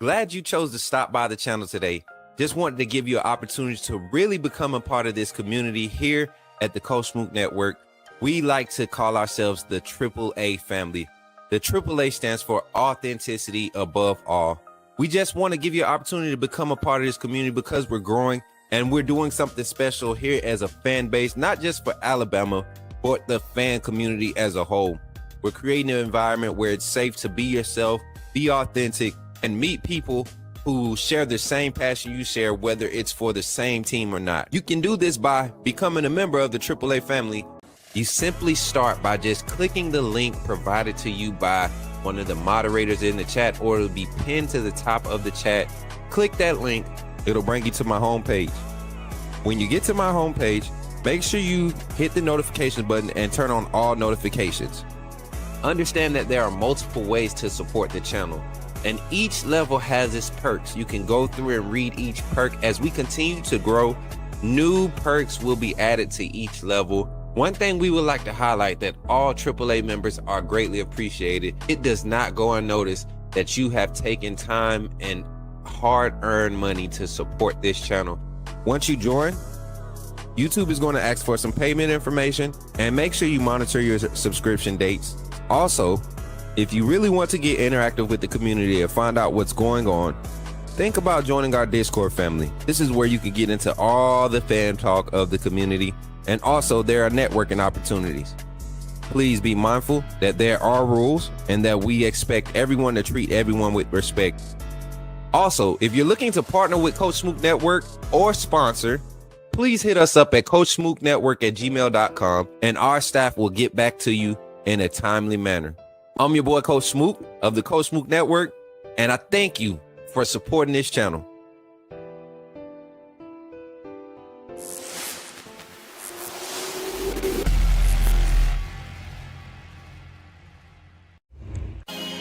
Glad you chose to stop by the channel today. Just wanted to give you an opportunity to really become a part of this community here at the Coach Smook Network. We like to call ourselves the AAA family. The AAA stands for authenticity above all. We just want to give you an opportunity to become a part of this community because we're growing and we're doing something special here as a fan base, not just for Alabama, but the fan community as a whole. We're creating an environment where it's safe to be yourself, be authentic, and meet people who share the same passion you share, whether it's for the same team or not. You can do this by becoming a member of the AAA family. You simply start by just clicking the link provided to you by one of the moderators in the chat, or it'll be pinned to the top of the chat. Click that link, it'll bring you to my homepage. When you get to my homepage, make sure you hit the notification button and turn on all notifications. Understand that there are multiple ways to support the channel, and each level has its perks. You can go through and read each perk. As we continue to grow, new perks will be added to each level. One thing we would like to highlight that all AAA members are greatly appreciated. It does not go unnoticed that you have taken time and hard-earned money to support this channel. Once you join, YouTube is going to ask for some payment information, and make sure you monitor your subscription dates. Also, if you really want to get interactive with the community and find out what's going on, think about joining our Discord family. This is where you can get into all the fan talk of the community, and also there are networking opportunities. Please be mindful that there are rules and that we expect everyone to treat everyone with respect. Also, if you're looking to partner with Coach Smook Network or sponsor, please hit us up at coachsmooknetwork@gmail.com and our staff will get back to you in a timely manner. I'm your boy, Coach Smook of the Coach Smook Network, and I thank you for supporting this channel.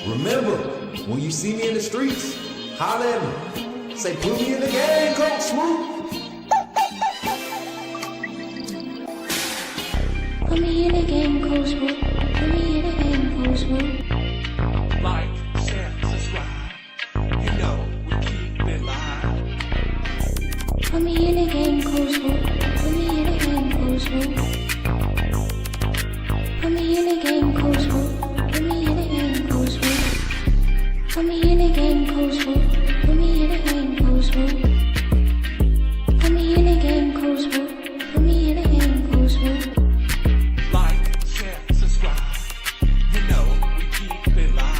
Remember, when you see me in the streets, holler at me. Say, put me in the game, Coach Smook. Put me in the game, Coach Smook. Put me in the game, Coach Smook. Like, share, subscribe. You know we keep it live. Put me in the game, Coach Smook. Put me in the game, Coach Smook. Put me in the game, Coach Smook. Put me in the game, Coach Smook. Put me in the game, Coach Smook. Put me in the game, Coach Smook. Put me in the game, Coach Smook. Put me in the game, Coach Smook. Like, share, subscribe. You know we keep it live.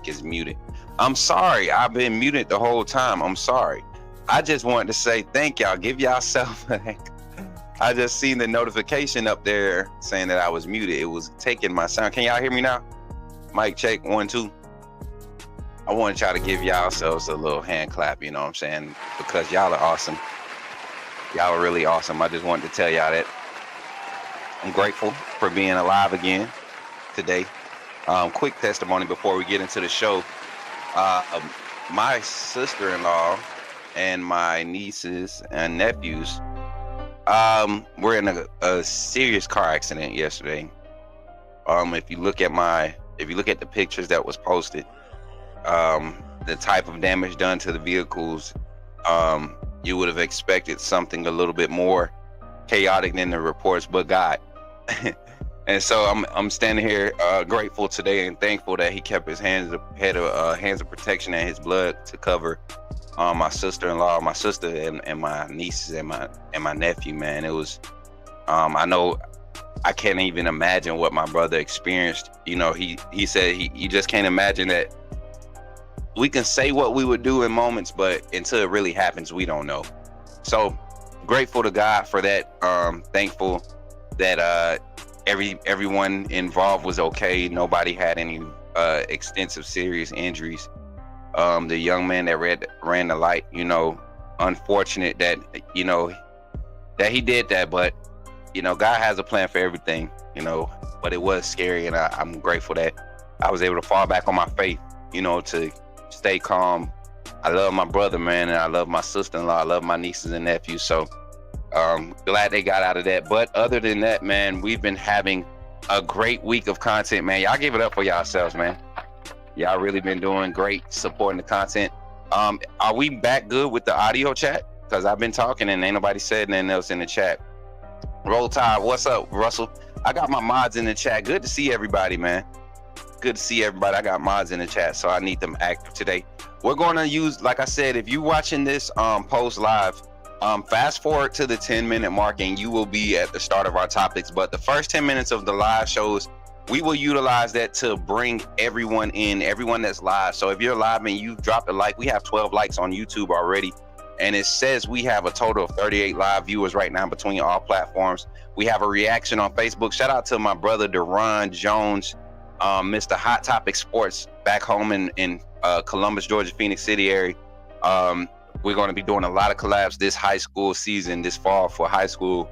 Is muted. I'm sorry. I've been muted the whole time. I'm sorry. I just wanted to say thank y'all. Give yourself. I just seen the notification up there saying that I was muted. It was taking my sound. Can y'all hear me now? Mic check 1 2. I want y'all to give yourselves a little hand clap. You know what I'm saying? Because y'all are awesome. Y'all are really awesome. I just wanted to tell y'all that I'm grateful for being alive again today. Quick testimony before we get into the show. My sister-in-law and my nieces and nephews were in a serious car accident yesterday. If you look at the pictures that was posted, the type of damage done to the vehicles, you would have expected something a little bit more chaotic than the reports, but God. And so I'm standing here grateful today and thankful that he kept his hands of protection and his blood to cover my sister-in-law, my sister, and my nieces and my nephew. Man, it was I know I can't even imagine what my brother experienced. You know, he said he just can't imagine that we can say what we would do in moments, but until it really happens, we don't know. So grateful to God for that. Thankful that everyone involved was okay. Nobody had any extensive serious injuries. The young man that ran the light, you know, unfortunate that, you know, that he did that, but, you know, God has a plan for everything, you know, but it was scary, and I'm grateful that I was able to fall back on my faith, you know, to stay calm. I love my brother, man, and I love my sister-in-law. I love my nieces and nephews, so glad they got out of that. But other than that, man, we've been having a great week of content, man. Y'all give it up for yourselves, man. Y'all really been doing great supporting the content. Are we back good with the audio chat? Because I've been talking and ain't nobody said anything else in the chat. Roll Tide, what's up, Russell? I got my mods in the chat. Good to see everybody, man. Good to see everybody. I got mods in the chat, so I need them active today. We're going to use, like I said, if you're watching this post live, fast forward to the 10-minute mark and you will be at the start of our topics. But the first 10 minutes of the live shows, we will utilize that to bring everyone in, everyone that's live. So if you're live and you dropped a like, we have 12 likes on YouTube already. And it says we have a total of 38 live viewers right now between all platforms. We have a reaction on Facebook. Shout out to my brother, Deron Jones, Mr. Hot Topic Sports back home in Columbus, Georgia, Phoenix City area. We're going to be doing a lot of collabs this high school season, this fall for high school.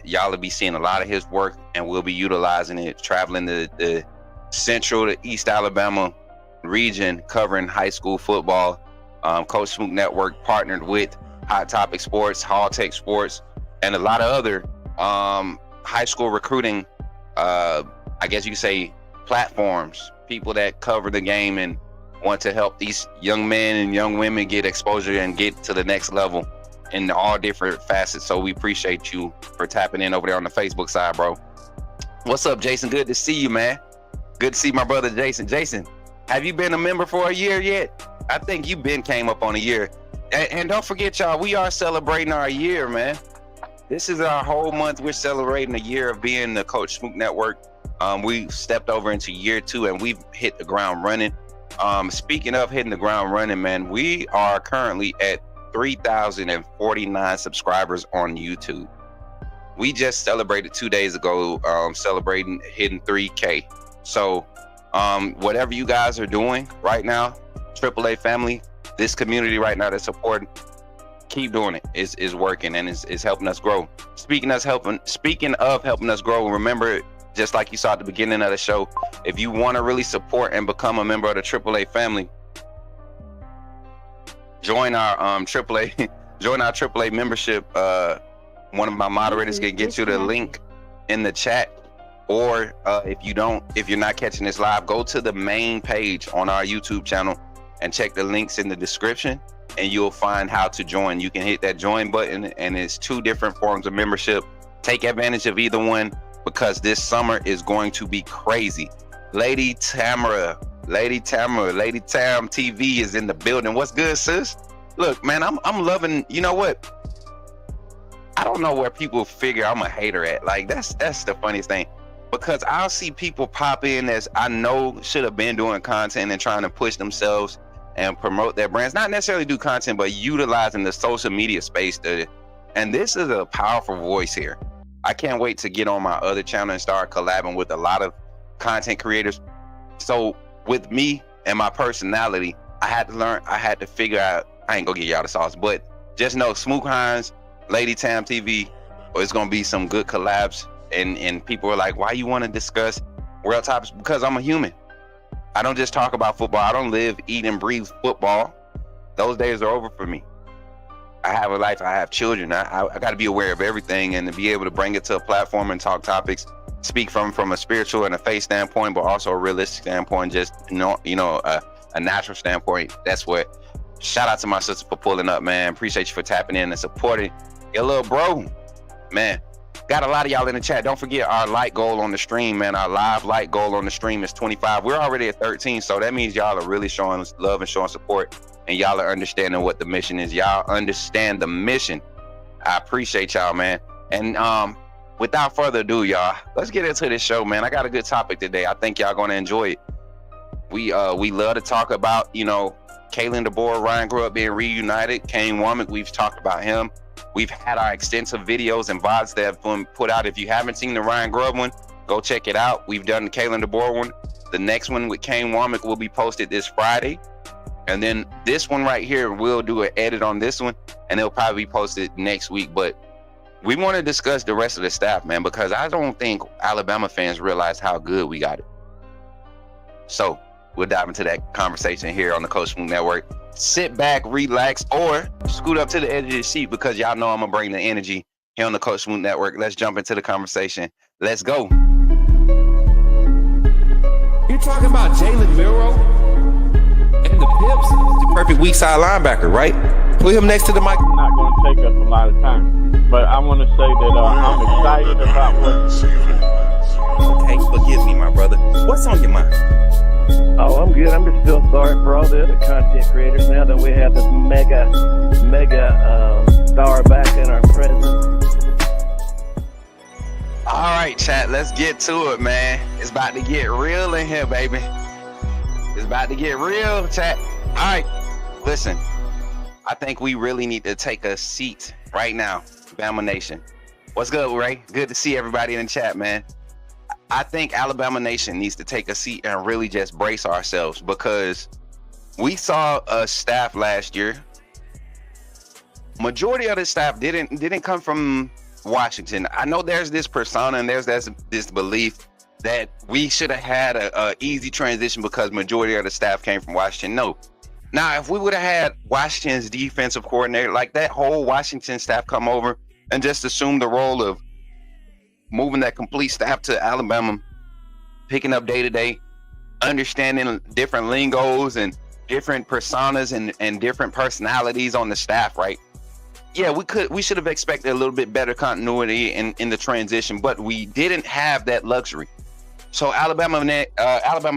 Y'all will be seeing a lot of his work, and we'll be utilizing it, traveling the central to East Alabama region, covering high school football. Coach Smook Network partnered with Hot Topic Sports, Hall Tech Sports, and a lot of other high school recruiting, I guess you could say, platforms, people that cover the game and want to help these young men and young women get exposure and get to the next level in all different facets. So we appreciate you for tapping in over there on the Facebook side, bro. What's up, Jason? Good to see you, man. Good to see my brother, Jason. Jason, have you been a member for a year yet? I think you came up on a year. And don't forget, y'all, we are celebrating our year, man. This is our whole month. We're celebrating a year of being the Coach Smook Network. We stepped over into year 2 and we've hit the ground running. Speaking of hitting the ground running, man, we are currently at 3,049 subscribers on YouTube. We just celebrated 2 days ago, celebrating hitting 3K. So whatever you guys are doing right now, AAA family, this community right now that's supporting, keep doing it. It's working and it's helping us grow. Speaking of helping us grow, remember, just like you saw at the beginning of the show, if you want to really support and become a member of the AAA family, join our AAA membership. One of my moderators can get you the link in the chat, or if you're not catching this live, go to the main page on our YouTube channel and check the links in the description, and you'll find how to join. You can hit that join button, and it's 2 different forms of membership. Take advantage of either one, because this summer is going to be crazy. Lady Tam TV is in the building. What's good, sis? Look, man, I'm loving, you know what? I don't know where people figure I'm a hater at. Like, that's the funniest thing. because I'll see people pop in as I know should have been doing content and trying to push themselves and promote their brands, not necessarily do content, but utilizing the social media space and this is a powerful voice here. I can't wait to get on my other channel and start collabing with a lot of content creators. So with me and my personality, I had to figure out, I ain't gonna get y'all the sauce, but just know Smook Hines, Lady Tam TV, it's gonna be some good collabs. And people are like, why you want to discuss world topics? Because I'm a human. I don't just talk about football. I don't live, eat, and breathe football. Those days are over for me. I have a life. I have children. I got to be aware of everything and to be able to bring it to a platform and talk topics, speak from a spiritual and a faith standpoint, but also a realistic standpoint, just a natural standpoint. That's what. Shout out to my sister for pulling up, man. Appreciate you for tapping in and supporting your little bro, man. Got a lot of y'all in the chat. Don't forget our like goal on the stream, man. Our live like goal on the stream is 25. We're already at 13, so that means y'all are really showing love and showing support, and y'all are understanding what the mission is. Y'all understand the mission. I appreciate y'all, man. And without further ado, y'all, let's get into this show, man. I got a good topic today. I think y'all gonna enjoy it. We love to talk about, Kalen DeBoer, Ryan grew up being reunited. Kane Womack, we've talked about him. We've had our extensive videos and VODs that have been put out. If you haven't seen the Ryan Grubb one, go check it out. We've done the Kalen DeBoer one. The next one with Kane Womack will be posted this Friday. And then this one right here, we'll do an edit on this one, and it'll probably be posted next week. But we want to discuss the rest of the staff, man, because I don't think Alabama fans realize how good we got it. So we'll dive into that conversation here on the Coach Smook Network. Sit back, relax, or scoot up to the edge of the seat because y'all know I'm going to bring the energy here on the Coach Smook Network. Let's jump into the conversation. Let's go. You talking about Jalen Miro and the Pips? The perfect weak side linebacker, right? Put him next to the mic. Not going to take us a lot of time, but I want to say that I'm excited about what. Okay, forgive me, my brother. What's on your mind? Oh, I'm good. I'm just still sorry for all the other content creators now that we have this mega star back in our presence. All right, chat, let's get to it, man. It's about to get real in here, baby. It's about to get real, chat. All right, listen. I think we really need to take a seat right now, Bama Nation. What's good, Ray? Good to see everybody in the chat, man. I think Alabama Nation needs to take a seat and really just brace ourselves because we saw a staff last year. Majority of the staff didn't come from Washington. I know there's this persona and there's this belief that we should have had a easy transition because majority of the staff came from Washington. No. Now, if we would have had Washington's defensive coordinator, like that whole Washington staff come over and just assume the role of moving that complete staff to Alabama, picking up day-to-day, understanding different lingos and different personas and different personalities on the staff, right? Yeah, we should have expected a little bit better continuity in the transition, but we didn't have that luxury. So Alabama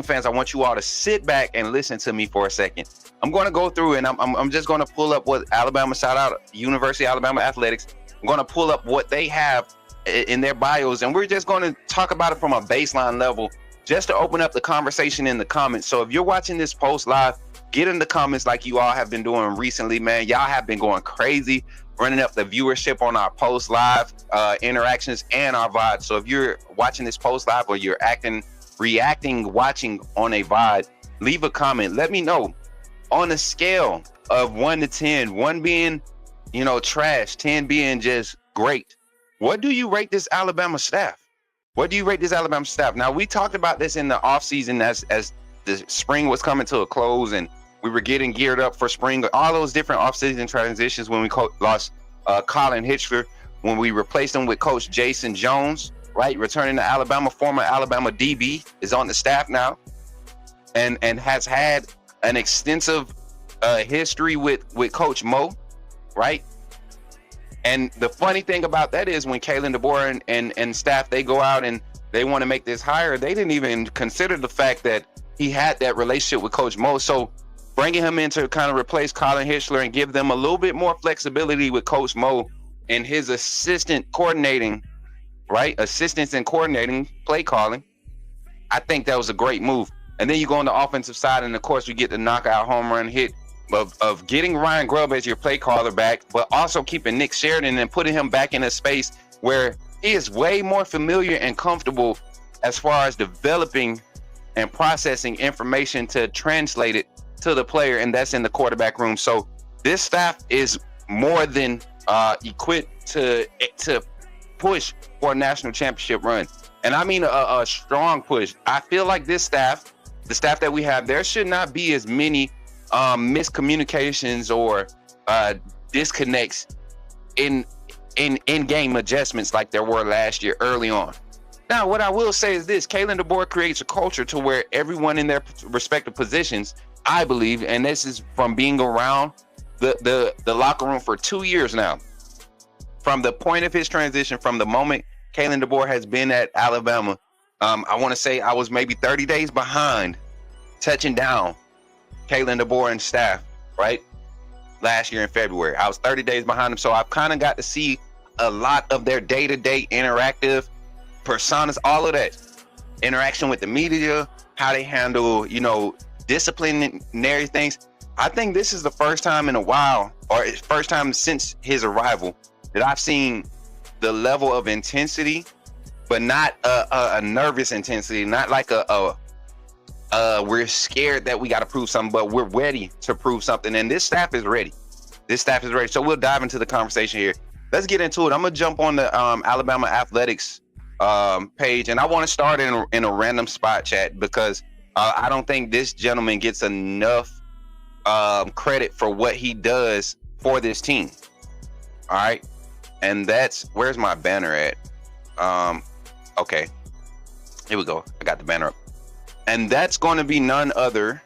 fans, I want you all to sit back and listen to me for a second. I'm going to go through and I'm just going to pull up what Alabama, shout out University of Alabama Athletics. I'm going to pull up what they have in their bios, and we're just going to talk about it from a baseline level just to open up the conversation in the comments. So if you're watching this post live, get in the comments like you all have been doing recently, man. Y'all have been going crazy, running up the viewership on our post live interactions and our VOD. So if you're watching this post live or you're reacting, watching on a VOD, leave a comment. Let me know on a scale of 1 to 10, 1 being, trash, 10 being just great. What do you rate this Alabama staff? What do you rate this Alabama staff? Now, we talked about this in the offseason as the spring was coming to a close and we were getting geared up for spring. All those different offseason transitions when we lost Colin Hitchler, when we replaced him with Coach Jason Jones, right? Returning to Alabama, former Alabama DB, is on the staff now and has had an extensive history with Coach Mo, right? And the funny thing about that is when Kalen DeBoer and staff, they go out and they want to make this hire, they didn't even consider the fact that he had that relationship with Coach Mo. So bringing him in to kind of replace Colin Hitchler and give them a little bit more flexibility with Coach Mo and his assistant coordinating right? Assistance and coordinating, play calling. I think that was a great move. And then you go on the offensive side, and of course, you get the knockout home run hit of getting Ryan Grubb as your play caller back, but also keeping Nick Sheridan and putting him back in a space where he is way more familiar and comfortable as far as developing and processing information to translate it to the player, and that's in the quarterback room. So this staff is more than equipped to push for a national championship run. And I mean a strong push. I feel like this staff, the staff that we have, there should not be as many miscommunications or disconnects in game adjustments like there were last year early on. Now, what I will say is this: Kalen DeBoer creates a culture to where everyone in their respective positions, I believe, and this is from being around the locker room for 2 years now, from the point of his transition, from the moment Kalen DeBoer has been at Alabama. I want to say I was maybe 30 days behind touching down Kalen DeBoer and staff, right? Last year in February. I was 30 days behind them. So I've kind of got to see a lot of their day-to-day interactive personas, all of that. Interaction with the media, how they handle, disciplinary things. I think this is the first time in a while, or first time since his arrival, that I've seen the level of intensity, but not a nervous intensity, not like we're scared that we got to prove something, but we're ready to prove something. And this staff is ready. So we'll dive into the conversation here. Let's get into it. I'm going to jump on the Alabama Athletics page, and I want to start in a random spot chat because I don't think this gentleman gets enough credit for what he does for this team. All right. And where's my banner at? Okay. Here we go. I got the banner up. And that's going to be none other.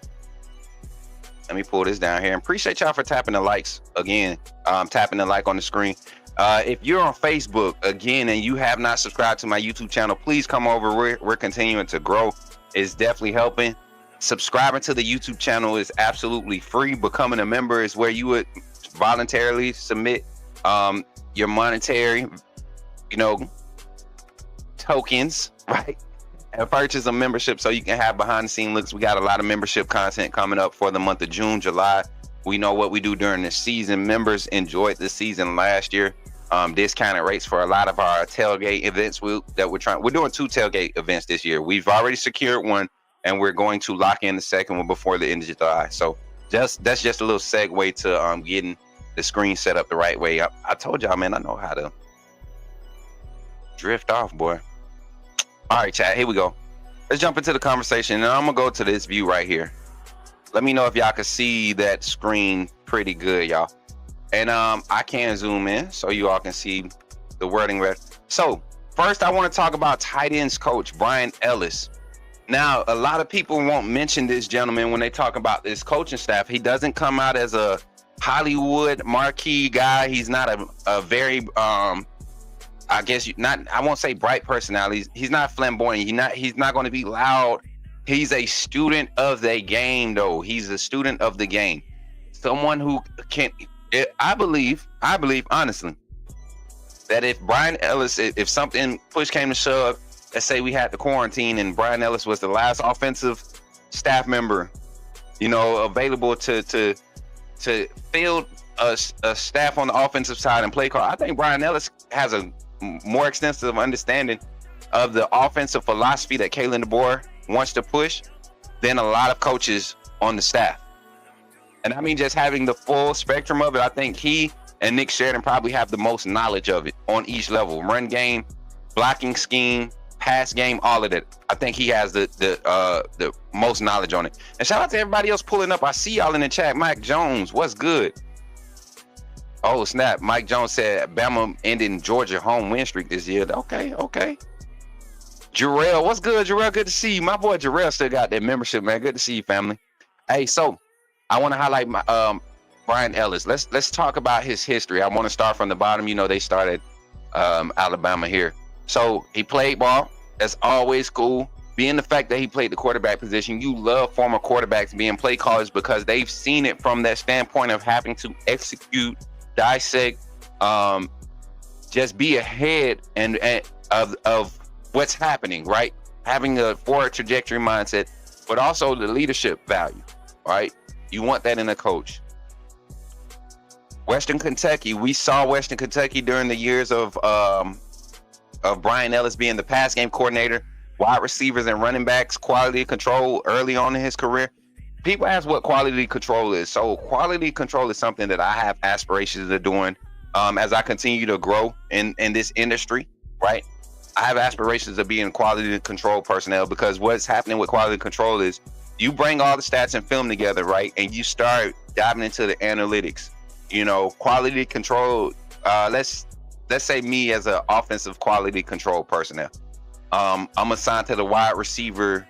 Let me pull this down here. And appreciate y'all for tapping the likes again. Tapping the like on the screen. If you're on Facebook again and you have not subscribed to my YouTube channel, please come over. We're continuing to grow. It's definitely helping. Subscribing to the YouTube channel is absolutely free. Becoming a member is where you would voluntarily submit your monetary, tokens, right? And purchase a membership so you can have behind the scene looks. We got a lot of membership content coming up for the month of June, July. We know what we do during the season. Members enjoyed the season last year. Discounted rates for a lot of our tailgate events we're doing 2 tailgate events this year. We've already secured one, and we're going to lock in the second one before the end of July. So that's just a little segue to getting the screen set up the right way. I told y'all, man, I know how to drift off, boy. All right, chat, here we go. Let's jump into the conversation, and I'm gonna go to this view right here. Let me know if y'all can see that screen pretty good, y'all. And I can zoom in so you all can see the wording right. So first, I want to talk about tight ends coach Brian Ellis. Now, a lot of people won't mention this gentleman when they talk about this coaching staff. He doesn't come out as a Hollywood marquee guy. He's not a very I won't say bright personality. He's not flamboyant. He's not going to be loud. He's a student of the game, though. He's a student of the game. Someone who I believe honestly that if Brian Ellis, if something push came to shove, let's say we had the quarantine and Brian Ellis was the last offensive staff member, available to field a staff on the offensive side and play call, I think Brian Ellis has a more extensive understanding of the offensive philosophy that Kalen DeBoer wants to push than a lot of coaches on the staff. And I mean, just having the full spectrum of it, I think he and Nick Sheridan probably have the most knowledge of it on each level. Run game, blocking scheme, pass game, all of that. I think he has the most knowledge on it. And shout out to everybody else pulling up. I see y'all in the chat. Mike Jones, what's good? Oh, snap. Mike Jones said Bama ending Georgia home win streak this year. Okay. Jarrell, what's good, Jarrell? Good to see you. My boy Jarrell still got that membership, man. Good to see you, family. Hey, so I want to highlight my Brian Ellis. Let's talk about his history. I want to start from the bottom. They started Alabama here. So he played ball. That's always cool. Being the fact that he played the quarterback position, you love former quarterbacks being play callers because they've seen it from that standpoint of having to execute, dissect, just be ahead and of what's happening, right? Having a forward trajectory mindset, but also the leadership value, right? You want that in a coach. Western Kentucky, we saw Western Kentucky during the years of Brian Ellis being the pass game coordinator, wide receivers and running backs, quality control early on in his career. People ask what quality control is. So quality control is something that I have aspirations of doing as I continue to grow in this industry, right? I have aspirations of being quality control personnel, because what's happening with quality control is you bring all the stats and film together, right? And you start diving into the analytics. You know, quality control, let's say me as an offensive quality control personnel. I'm assigned to the wide receiver,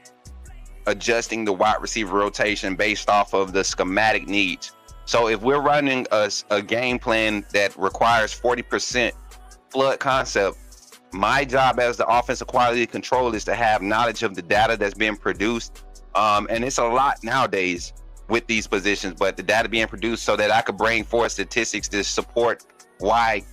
adjusting the wide receiver rotation based off of the schematic needs. So if we're running a game plan that requires 40% flood concept, my job as the offensive quality control is to have knowledge of the data that's being produced. And it's a lot nowadays with these positions, but the data being produced so that I could bring forth statistics to support why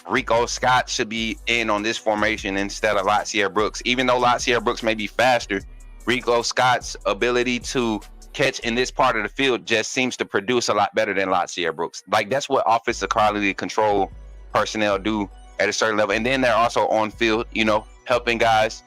Rico Scott should be in on this formation instead of Latsier Brooks. Even though Latsier Brooks may be faster, Rico Scott's ability to catch in this part of the field just seems to produce a lot better than Latsier Brooks. Like, that's what offensive quality control personnel do at a certain level. And then they're also on field, you know, helping guys,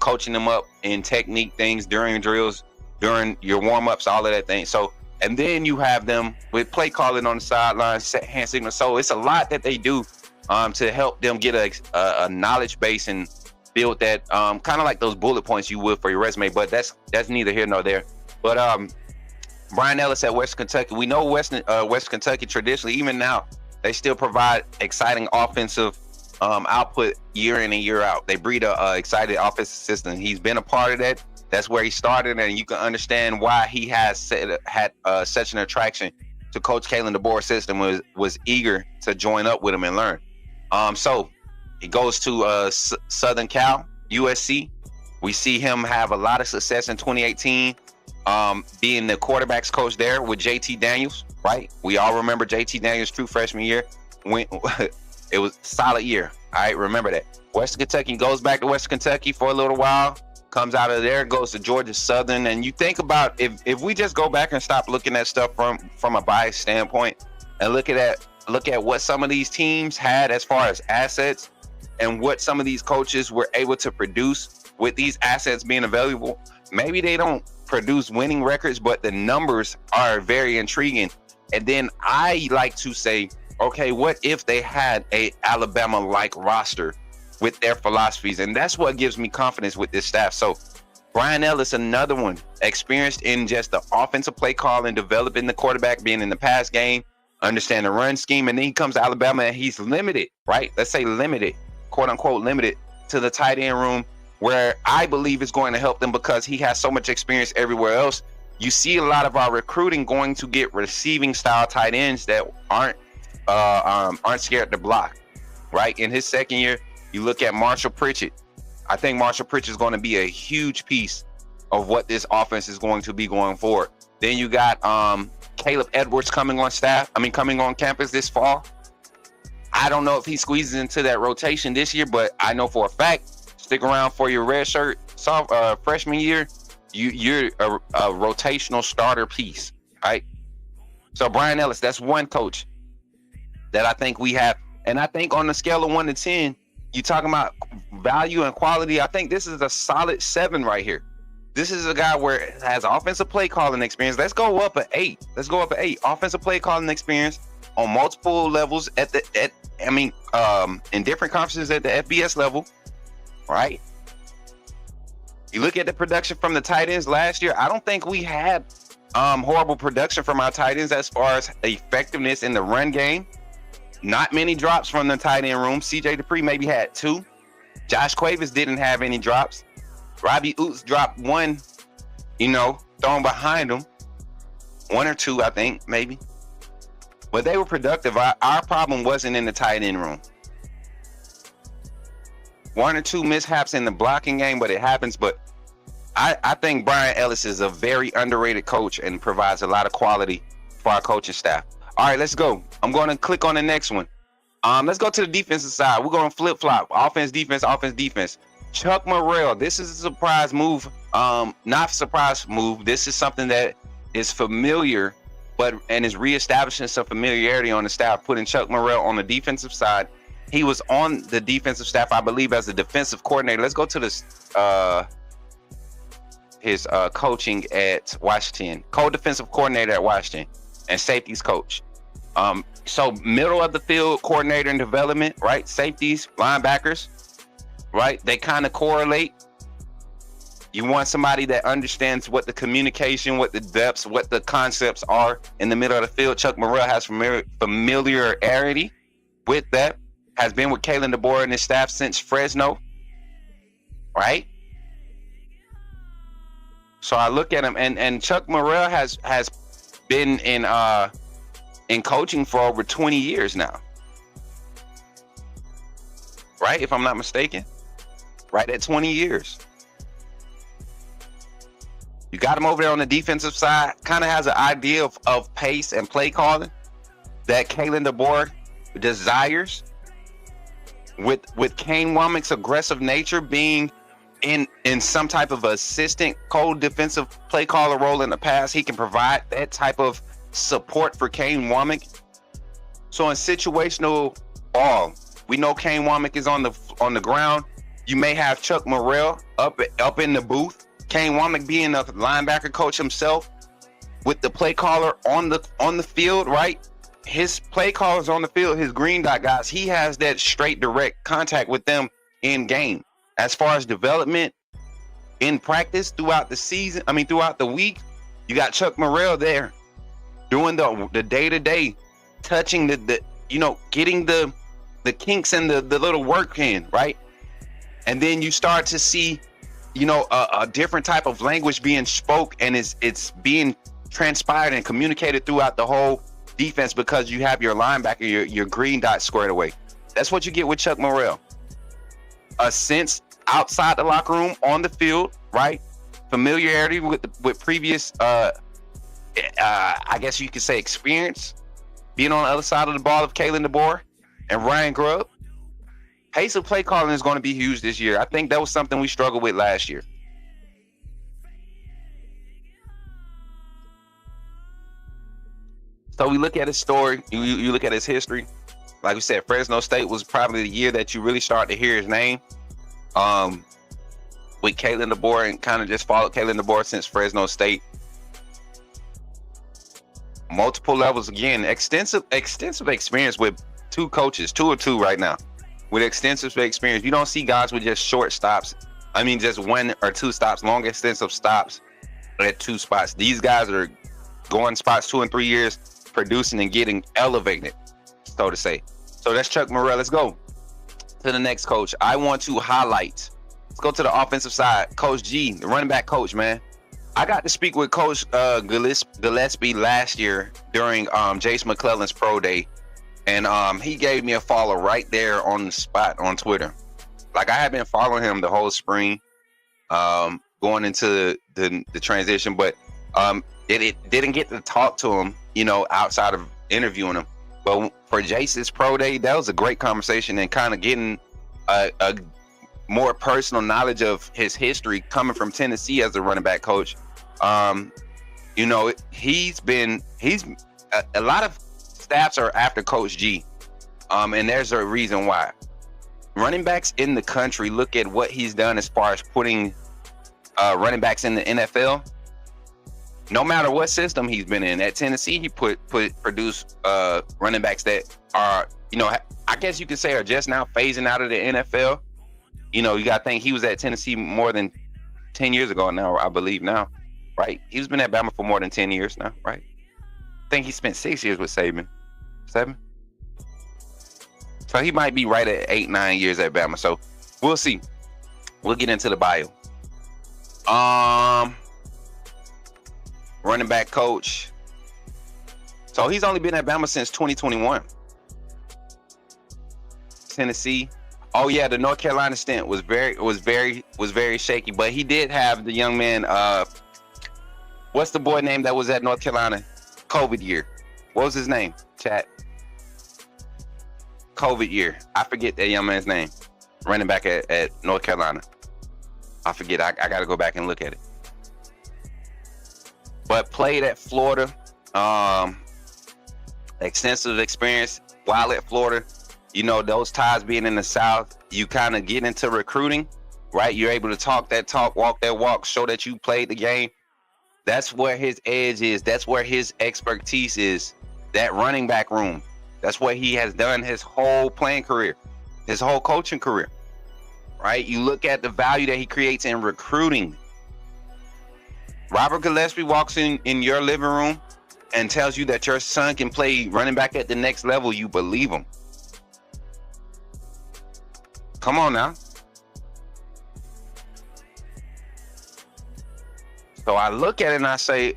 coaching them up in technique things during drills, during your warm-ups, all of that thing. So, and then you have them with play calling on the sidelines, set hand signals. So it's a lot that they do to help them get a knowledge base and build that kind of like those bullet points you would for your resume. But that's neither here nor there. But Brian Ellis at West Kentucky, we know West Kentucky traditionally, even now, they still provide exciting offensive output year in and year out. They breed a excited offensive system. He's been a part of that. That's where he started, and you can understand why he has had such an attraction to Coach Kalen DeBoer's system. Was eager to join up with him and learn. So he goes to Southern Cal, USC. We see him have a lot of success in 2018, being the quarterbacks coach there with JT Daniels, right? We all remember JT Daniels' true freshman year. It was a solid year. All right, remember that. Western Kentucky goes back to Western Kentucky for a little while, comes out of there, goes to Georgia Southern. And you think about, if we just go back and stop looking at stuff from a bias standpoint and look at what some of these teams had as far as assets and what some of these coaches were able to produce with these assets being available, maybe they don't produce winning records, but the numbers are very intriguing. And then I like to say, okay, what if they had a Alabama-like roster with their philosophies? And that's what gives me confidence with this staff. So Brian Ellis, another one, experienced in just the offensive play call and developing the quarterback, being in the pass game, understand the run scheme. And then he comes to Alabama and he's limited, right? Let's say limited, quote unquote, limited to the tight end room, where I believe is going to help them because he has so much experience everywhere else. You see a lot of our recruiting going to get receiving style tight ends that aren't scared to block, right? In his second year, you look at Marshall Pritchett. I think Marshall Pritchett is going to be a huge piece of what this offense is going to be going forward. Then you got Caleb Edwards coming on campus this fall. I don't know if he squeezes into that rotation this year, but I know for a fact, stick around for your red shirt freshman year, you're a rotational starter piece, right? So Brian Ellis, that's one coach that I think we have. And I think on the scale of 1 to 10, you talking about value and quality, I think this is a solid 7 right here. This is a guy where has offensive play calling experience. Let's go up an 8. Offensive play calling experience on multiple levels in different conferences at the FBS level, right? You look at the production from the tight ends last year. I don't think we had horrible production from our tight ends as far as effectiveness in the run game. Not many drops from the tight end room. CJ Dupree maybe had 2. Josh Cuevas didn't have any drops. Robbie Oots dropped 1, thrown behind him. 1 or 2, I think, maybe. But they were productive. Our problem wasn't in the tight end room. 1 or 2 mishaps in the blocking game, but it happens. But I think Brian Ellis is a very underrated coach and provides a lot of quality for our coaching staff. All right, let's go. I'm going to click on the next one. Let's go to the defensive side. We're going to flip flop. Offense, defense, offense, defense. Chuck Morrell. This is a surprise move. Not surprise move. This is something that is familiar, and is reestablishing some familiarity on the staff. Putting Chuck Morrell on the defensive side. He was on the defensive staff, I believe, as a defensive coordinator. Let's go to his coaching at Washington. Co-defensive coordinator at Washington and safeties coach. So middle of the field coordinator and development, right? Safeties, linebackers, right? They kind of correlate. You want somebody that understands what the communication, what the depths, what the concepts are in the middle of the field. Chuck Morrell has familiarity with that. Has been with Kalen DeBoer and his staff since Fresno, right? So I look at him, and Chuck Morrell has been in coaching for over 20 years now, right? If I'm not mistaken, right at 20 years. You got him over there on the defensive side. Kind of has an idea of pace and play calling that Kalen DeBoer desires. With Kane Womack's aggressive nature being in some type of assistant co-defensive play caller role in the past, he can provide that type of support for Kane Womack. So in situational ball, we know Kane Womack is on the ground. You may have Chuck Morrell up in the booth. Kane Womack being a linebacker coach himself, with the play caller on the field, right? His play callers on the field, his green dot guys, he has that straight direct contact with them in game. As far as development in practice throughout the week, you got Chuck Morrell there doing the day-to-day, touching the getting the kinks and the little work in, right? And then you start to see, a different type of language being spoke, and it's being transpired and communicated throughout the whole defense because you have your linebacker, your green dot squared away. That's what you get with Chuck Morrell. A sense outside the locker room, on the field, right? Familiarity with previous, I guess you could say, experience, being on the other side of the ball of Kalen DeBoer and Ryan Grubb. Pace of play calling is going to be huge this year. I think that was something we struggled with last year. So we look at his story, you look at his history. Like we said, Fresno State was probably the year that you really start to hear his name. With Kalen DeBoer, and kind of just followed Kalen DeBoer since Fresno State. Multiple levels, again, extensive experience with two coaches, two right now. With extensive experience, you don't see guys with just short stops. I mean, just 1 or 2 stops, long extensive stops at 2 spots. These guys are going spots 2 and 3 years, producing and getting elevated, so to say. So that's Chuck Morrell. Let's go to the next coach. I want to highlight. Let's go to the offensive side. Coach G, the running back coach, man. I got to speak with Coach Gillespie last year during Jace McClellan's pro day. And he gave me a follow right there on the spot on Twitter. Like, I had been following him the whole spring, going into the transition, but it didn't get to talk to him, outside of interviewing him. But for Jace's pro day, that was a great conversation, and kind of getting a more personal knowledge of his history coming from Tennessee as a running back coach. He's a lot of staffs are after Coach G, and there's a reason why. Running backs in the country look at what he's done as far as putting running backs in the NFL. No matter what system he's been in, at Tennessee, he produced running backs that are, I guess you could say, are just now phasing out of the NFL. You got to think he was at Tennessee more than 10 years ago now, I believe now, right? He's been at Bama for more than 10 years now, right? I think he spent 6 years with Saban. 7? So he might be right at 8-9 years at Bama. So we'll see. We'll get into the bio. Running back coach. So he's only been at Bama since 2021. Tennessee. Oh yeah, the North Carolina stint was very shaky, but he did have the young man. What's the boy name that was at North Carolina? COVID year. What was his name? Chat. COVID year. I forget that young man's name. Running back at North Carolina. I forget. I got to go back and look at it. But played at Florida. Extensive experience while at Florida. You know, those ties being in the South, you kind of get into recruiting, right? You're able to talk that talk, walk that walk, show that you played the game. That's where his edge is. That's where his expertise is. That running back room. That's what he has done his whole playing career, his whole coaching career, right? You look at the value that he creates in recruiting. Robert Gillespie walks in your living room and tells you that your son can play running back at the next level. You believe him. Come on now. So I look at it and I say,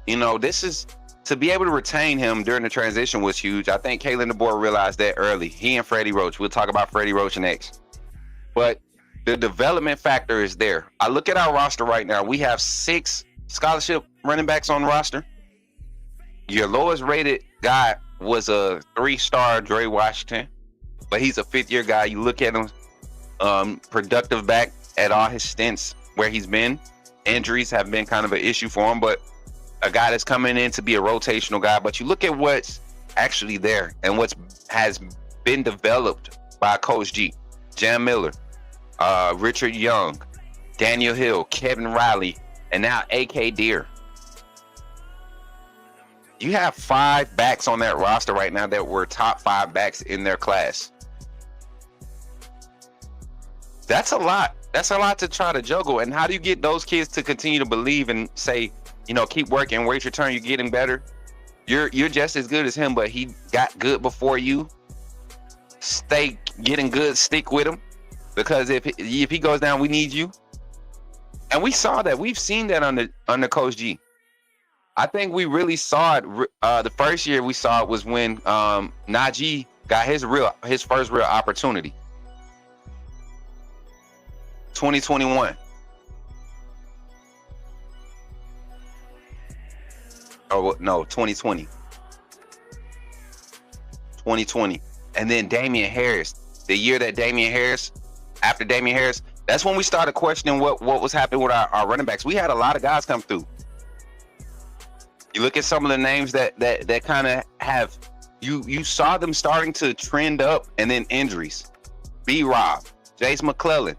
you know, this is, to be able to retain him during the transition was huge. I think Kalen DeBoer realized that early. He and Freddie Roach. We'll talk about Freddie Roach next. But the development factor is there. I look at our roster right now. We have 6 scholarship running backs on the roster. Your lowest rated guy was a 3-star Dre Washington, but he's a 5th-year guy. You look at him, productive back at all his stints where he's been. Injuries have been kind of an issue for him, but a guy that's coming in to be a rotational guy. But you look at what's actually there and what's has been developed by Coach G, Jam Miller, Richard Young, Daniel Hill, Kevin Riley, and now AK Deer. You have 5 backs on that roster right now that were top 5 backs in their class. That's a lot. That's a lot to try to juggle. And how do you get those kids to continue to believe and say, you know, keep working, wait your turn, you're getting better. You're just as good as him, but he got good before you. Stay getting good, stick with him. Because if he goes down, we need you. And we saw that. We've seen that under Coach G. I think we really saw it. The first year we saw it was when Najee got his first real opportunity. 2021. Oh no, 2020. 2020. And then Damian Harris. The year that after Damian Harris, that's when we started questioning what was happening with our running backs. We had a lot of guys come through. You look at some of the names that kind of have, you saw them starting to trend up, and then injuries. B-Rob, Jace McClellan.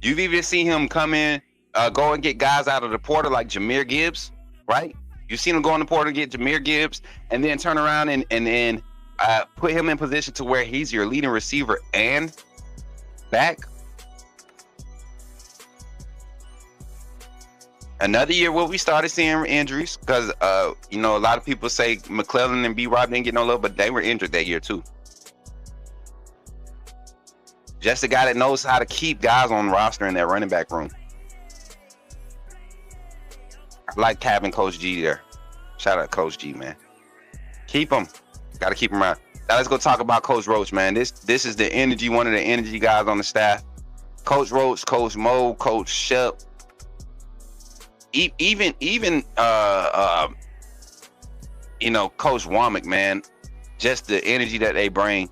You've even seen him come in, go and get guys out of the portal like Jahmyr Gibbs, right? You've seen him go in the portal and get Jahmyr Gibbs, and then turn around and put him in position to where he's your leading receiver and back. Another year where we started seeing injuries because, you know, a lot of people say McClellan and B-Rob didn't get no love, but they were injured that year too. Just a guy that knows how to keep guys on the roster in that running back room. I like having Coach G there. Shout out Coach G, man. Keep him. Got to keep him around. Now let's go talk about Coach Roach, man. This is the energy, one of the energy guys on the staff. Coach Roach, Coach Mo, Coach Shep. Even you know, Coach Womack, man. Just the energy that they bring.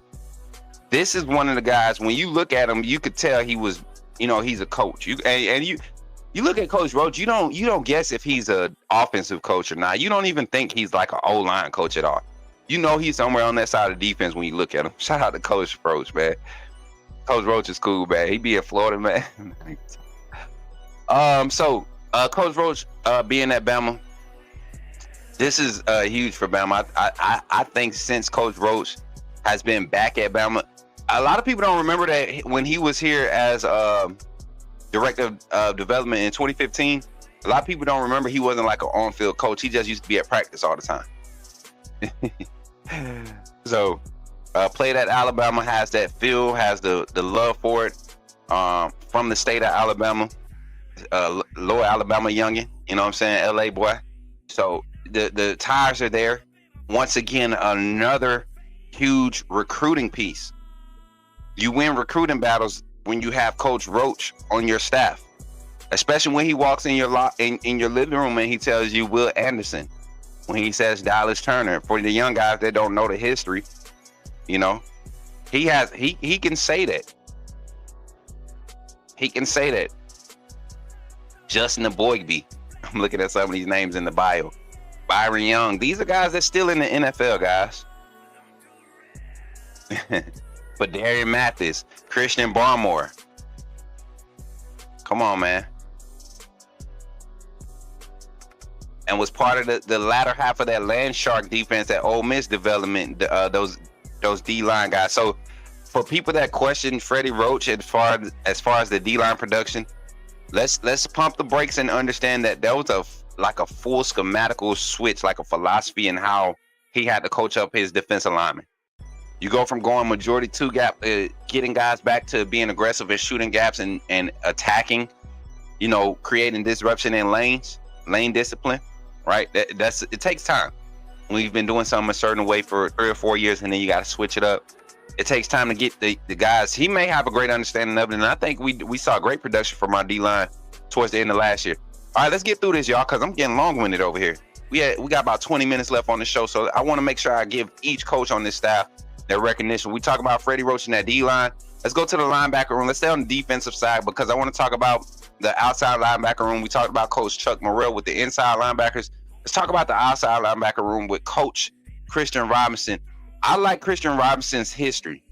This is one of the guys, when you look at him, you could tell he was, you know, he's a coach. You look at Coach Roach, you don't guess if he's an offensive coach or not. You don't even think he's like an O-line coach at all. You know he's somewhere on that side of the defense when you look at him. Shout out to Coach Roach, man. Coach Roach is cool, man. He be in Florida, man. Coach Roach being at Bama, this is huge for Bama. I think since Coach Roach has been back at Bama, a lot of people don't remember that when he was here as director of development in 2015. A lot of people don't remember he wasn't like an on-field coach. He just used to be at practice all the time. So, played at Alabama, has that feel, has the love for it. From the state of Alabama, Lower Alabama youngin, you know what I'm saying, LA boy. So the ties are there. Once again, another huge recruiting piece. You win recruiting battles when you have Coach Roach on your staff, especially when he walks in your in your living room and he tells you Will Anderson, when he says Dallas Turner. For the young guys that don't know the history, you know, he can say that. He can say that. Justin Boygby. I'm looking at some of these names in the bio. Byron Young. These are guys that's still in the NFL, guys. But Darian Mathis, Christian Barmore. Come on, man. And was part of the latter half of that land shark defense, that Ole Miss development, those D-line guys. So for people that question Freddie Roach as far as the D-line production, let's pump the brakes and understand that there was a full schematical switch, like a philosophy in how he had to coach up his defensive linemen. You go from going majority two gap, getting guys back to being aggressive and shooting gaps and attacking, you know, creating disruption in lane discipline, right? It takes time. We've been doing something a certain way for 3 or 4 years, and then you got to switch it up. It takes time to get the guys. He may have a great understanding of it, and I think we saw great production from our D-line towards the end of last year. All right, let's get through this, y'all, because I'm getting long-winded over here. We got about 20 minutes left on the show, so I want to make sure I give each coach on this staff their recognition. We talk about Freddie Roach in that D-line. Let's go to the linebacker room. Let's stay on the defensive side because I want to talk about the outside linebacker room. We talked about Coach Chuck Morrell with the inside linebackers. Let's talk about the outside linebacker room with Coach Christian Robinson. I like Christian Robinson's history.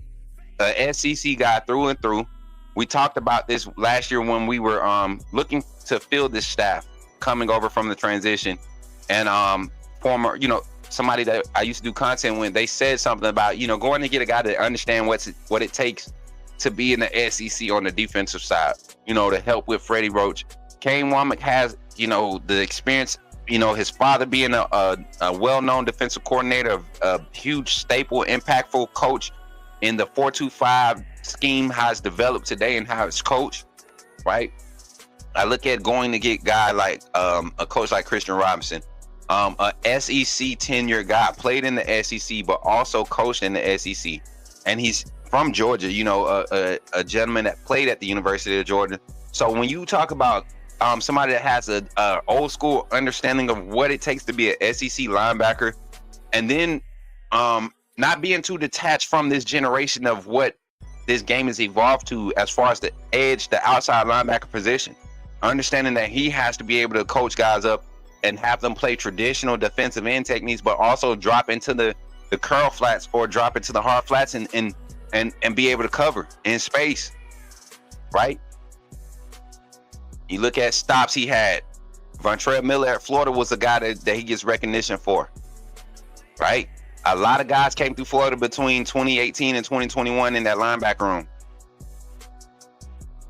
SEC guy through and through. We talked about this last year when we were looking to fill this staff coming over from the transition. And former, you know, somebody that I used to do content with, they said something about, you know, going to get a guy to understand what it takes to be in the SEC on the defensive side, you know, to help with Freddie Roach. Kane Womack has, you know, the experience, you know, his father being a well-known defensive coordinator, a huge staple, impactful coach in the 4-2-5 scheme, how it's developed today and how it's coached, right? I look at going to get a guy like a coach like Christian Robinson, a SEC tenure guy, played in the SEC, but also coached in the SEC. And he's from Georgia, you know, a gentleman that played at the University of Georgia. So when you talk about somebody that has a old school understanding of what it takes to be an SEC linebacker, and then not being too detached from this generation of what this game has evolved to as far as the edge, the outside linebacker position, understanding that he has to be able to coach guys up and have them play traditional defensive end techniques, but also drop into the curl flats or drop into the hard flats and be able to cover in space, right? You look at stops he had. Vontrell Miller at Florida was a guy that he gets recognition for, right? A lot of guys came through Florida between 2018 and 2021 in that linebacker room.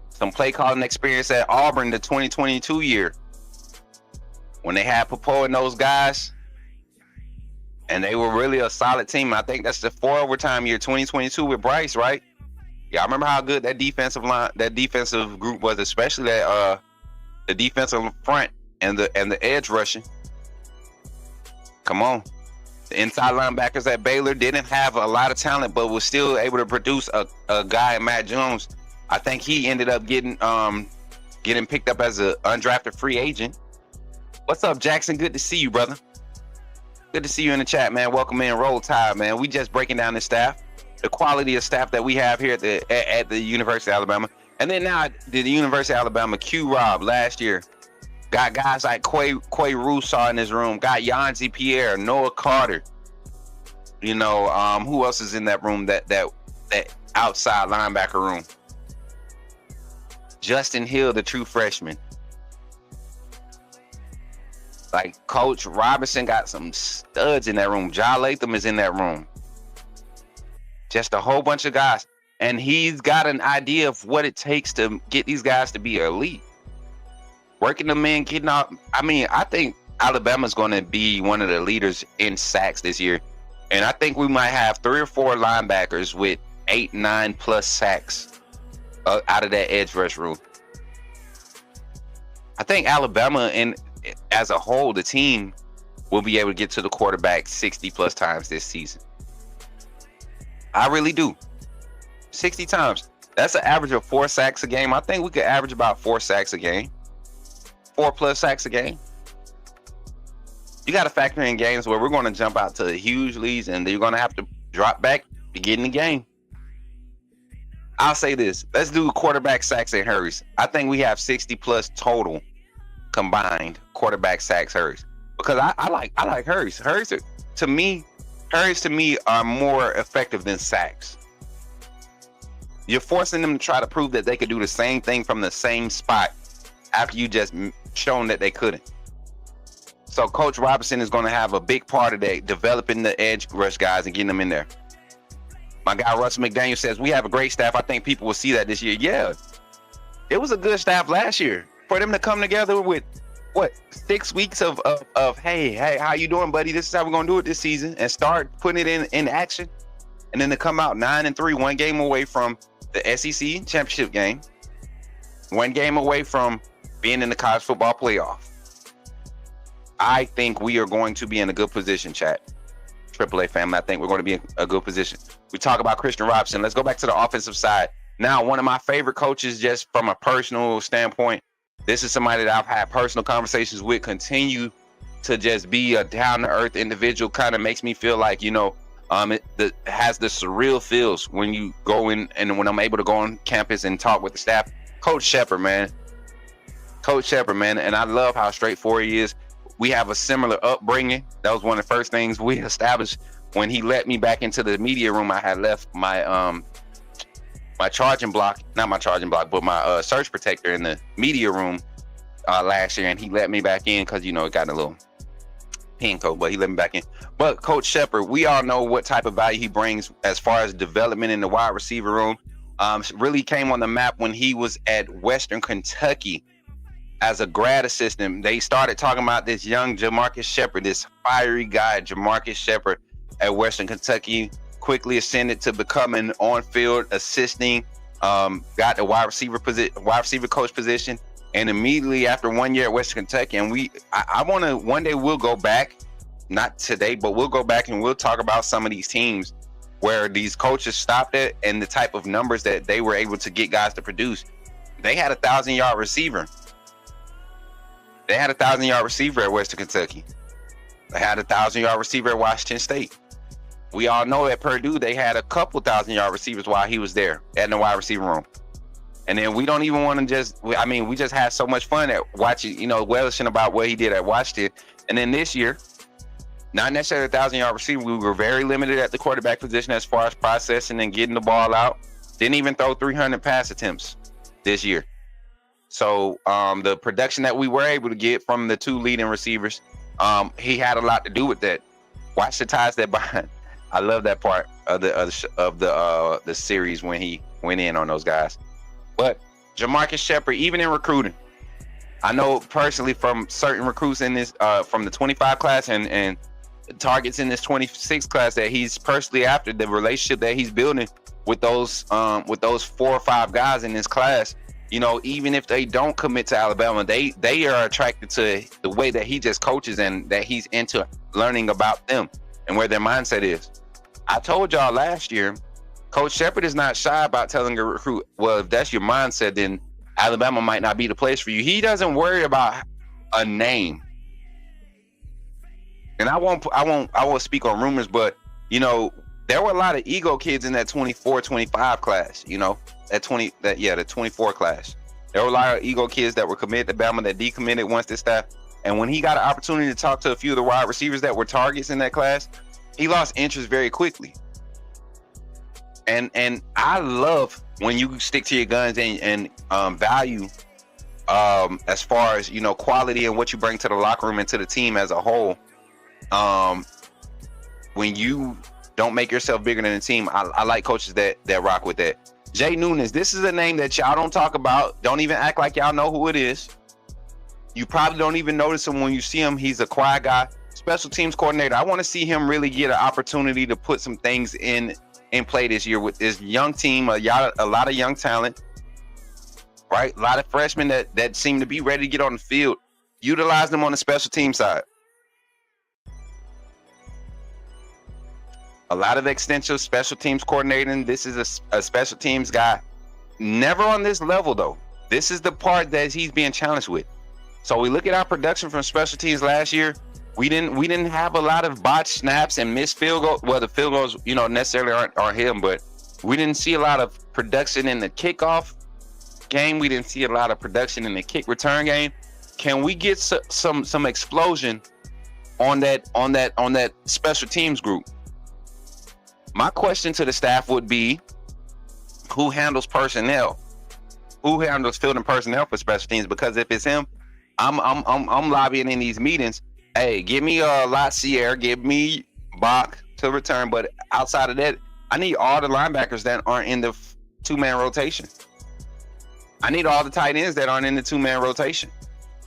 Some play calling experience at Auburn the 2022 year, when they had Popo and those guys, and they were really a solid team. I think that's the 4 overtime year, 2022 with Bryce, right? Yeah, I remember how good that defensive line, that defensive group was, especially that the defensive front and the edge rushing. Come on. The inside linebackers at Baylor didn't have a lot of talent, but was still able to produce a guy, Matt Jones. I think he ended up getting picked up as an undrafted free agent. What's up, Jackson? Good to see you, brother. Good to see you in the chat, man. Welcome in. Roll Tide, man. We just breaking down the staff, the quality of staff that we have here at the University of Alabama. And then now the University of Alabama, Q-Rob last year. Got guys like Quay Russaw in his room. Got Yanzi Pierre, Noah Carter. You know, who else is in that room, that outside linebacker room? Justin Hill, the true freshman. Like Coach Robinson got some studs in that room. Ja Latham is in that room. Just a whole bunch of guys. And he's got an idea of what it takes to get these guys to be elite. Working them in, getting out. I mean, I think Alabama's going to be one of the leaders in sacks this year. And I think we might have 3 or 4 linebackers with 8, 9 plus sacks out of that edge rush room. I think Alabama, as a whole, the team will be able to get to the quarterback 60 plus times this season. I really do. 60 times. That's an average of 4 sacks a game. I think we could average about 4 sacks a game. 4 plus sacks a game. You got to factor in games where we're going to jump out to huge leads and you're going to have to drop back to get in the game. I'll say this. Let's do quarterback sacks and hurries. I think we have 60 plus total combined quarterback sacks hurries. Because I like hurries. Hurries to me are more effective than sacks. You're forcing them to try to prove that they could do the same thing from the same spot after you just shown that they couldn't. So Coach Robinson is going to have a big part of that, developing the edge rush guys and getting them in there. My guy Russell McDaniel says, we have a great staff. I think people will see that this year. Yeah, it was a good staff last year. For them to come together with, 6 weeks of hey, how you doing, buddy? This is how we're going to do it this season, and start putting it in action. And then to come out 9-3, one game away from the SEC championship game, one game away from being in the college football playoff. I think we are going to be in a good position, chat. AAA family, I think we're going to be in a good position. We talk about Christian Robinson. Let's go back to the offensive side. Now, one of my favorite coaches, just from a personal standpoint, this is somebody that I've had personal conversations with, continue to just be a down-to-earth individual. Kind of makes me feel like, it has the surreal feels when you go in and when I'm able to go on campus and talk with the staff. Coach Shepard, man. And I love how straightforward he is. We have a similar upbringing. That was one of the first things we established when he let me back into the media room. I had left my my charging block, not my charging block, but my surge protector in the media room last year, and he let me back in because it got a little pin code, but he let me back in. But Coach Shepard, we all know what type of value he brings as far as development in the wide receiver room. Really came on the map when he was at Western Kentucky as a grad assistant. They started talking about this young Jamarcus Shepard, this fiery guy, Jamarcus Shepard at Western Kentucky, quickly ascended to becoming on-field assisting, got the wide receiver coach position, and immediately after 1 year at Western Kentucky, and I want to, one day we'll go back, not today, but we'll go back and we'll talk about some of these teams where these coaches stopped it and the type of numbers that they were able to get guys to produce. They had 1,000-yard receiver. They had 1,000-yard receiver at Western Kentucky. They had 1,000-yard receiver at Washington State. We all know at Purdue, they had a couple 1,000-yard receivers while he was there in the wide receiver room. And then we don't even want to we just had so much fun at watching, relishing about what he did at Washington. And then this year, not necessarily a 1,000-yard receiver, we were very limited at the quarterback position as far as processing and getting the ball out. Didn't even throw 300 pass attempts this year. So the production that we were able to get from the two leading receivers, he had a lot to do with that. Watch the ties that bind. I love that part of the series when he went in on those guys. But Jamarcus Shepard, even in recruiting, I know personally from certain recruits in this, from the 25 class and targets in this 26 class, that he's personally after the relationship that he's building with those 4 or 5 guys in this class. Even if they don't commit to Alabama, they are attracted to the way that he just coaches and that he's into learning about them and where their mindset is. I told y'all last year, Coach Shepard is not shy about telling a recruit, well, if that's your mindset, then Alabama might not be the place for you. He doesn't worry about a name. And I won't speak on rumors, but there were a lot of ego kids in that 24, 25 class, the 24 class. There were a lot of ego kids that were committed to Bama that decommitted once this staff. And when he got an opportunity to talk to a few of the wide receivers that were targets in that class, he lost interest very quickly. And I love when you stick to your guns and value as far as, quality and what you bring to the locker room and to the team as a whole. When you don't make yourself bigger than the team, I like coaches that rock with that. Jay Nunes, this is a name that y'all don't talk about. Don't even act like y'all know who it is. You probably don't even notice him when you see him. He's a quiet guy. Special teams coordinator. I want to see him really get an opportunity to put some things in play this year with this young team, a lot of young talent, right? A lot of freshmen that seem to be ready to get on the field. Utilize them on the special team side. A lot of extensive special teams coordinating. This is a special teams guy. Never on this level, though. This is the part that he's being challenged with. So we look at our production from special teams last year. We didn't have a lot of botched snaps and missed field goals. Well, the field goals, necessarily aren't him, but we didn't see a lot of production in the kickoff game. We didn't see a lot of production in the kick return game. Can we get some explosion on that special teams group? My question to the staff would be, who handles personnel? Who handles field and personnel for special teams? Because if it's him, I'm lobbying in these meetings. Hey, give me Latsier, give me Bach to return. But outside of that, I need all the linebackers that aren't in the two-man rotation. I need all the tight ends that aren't in the two-man rotation.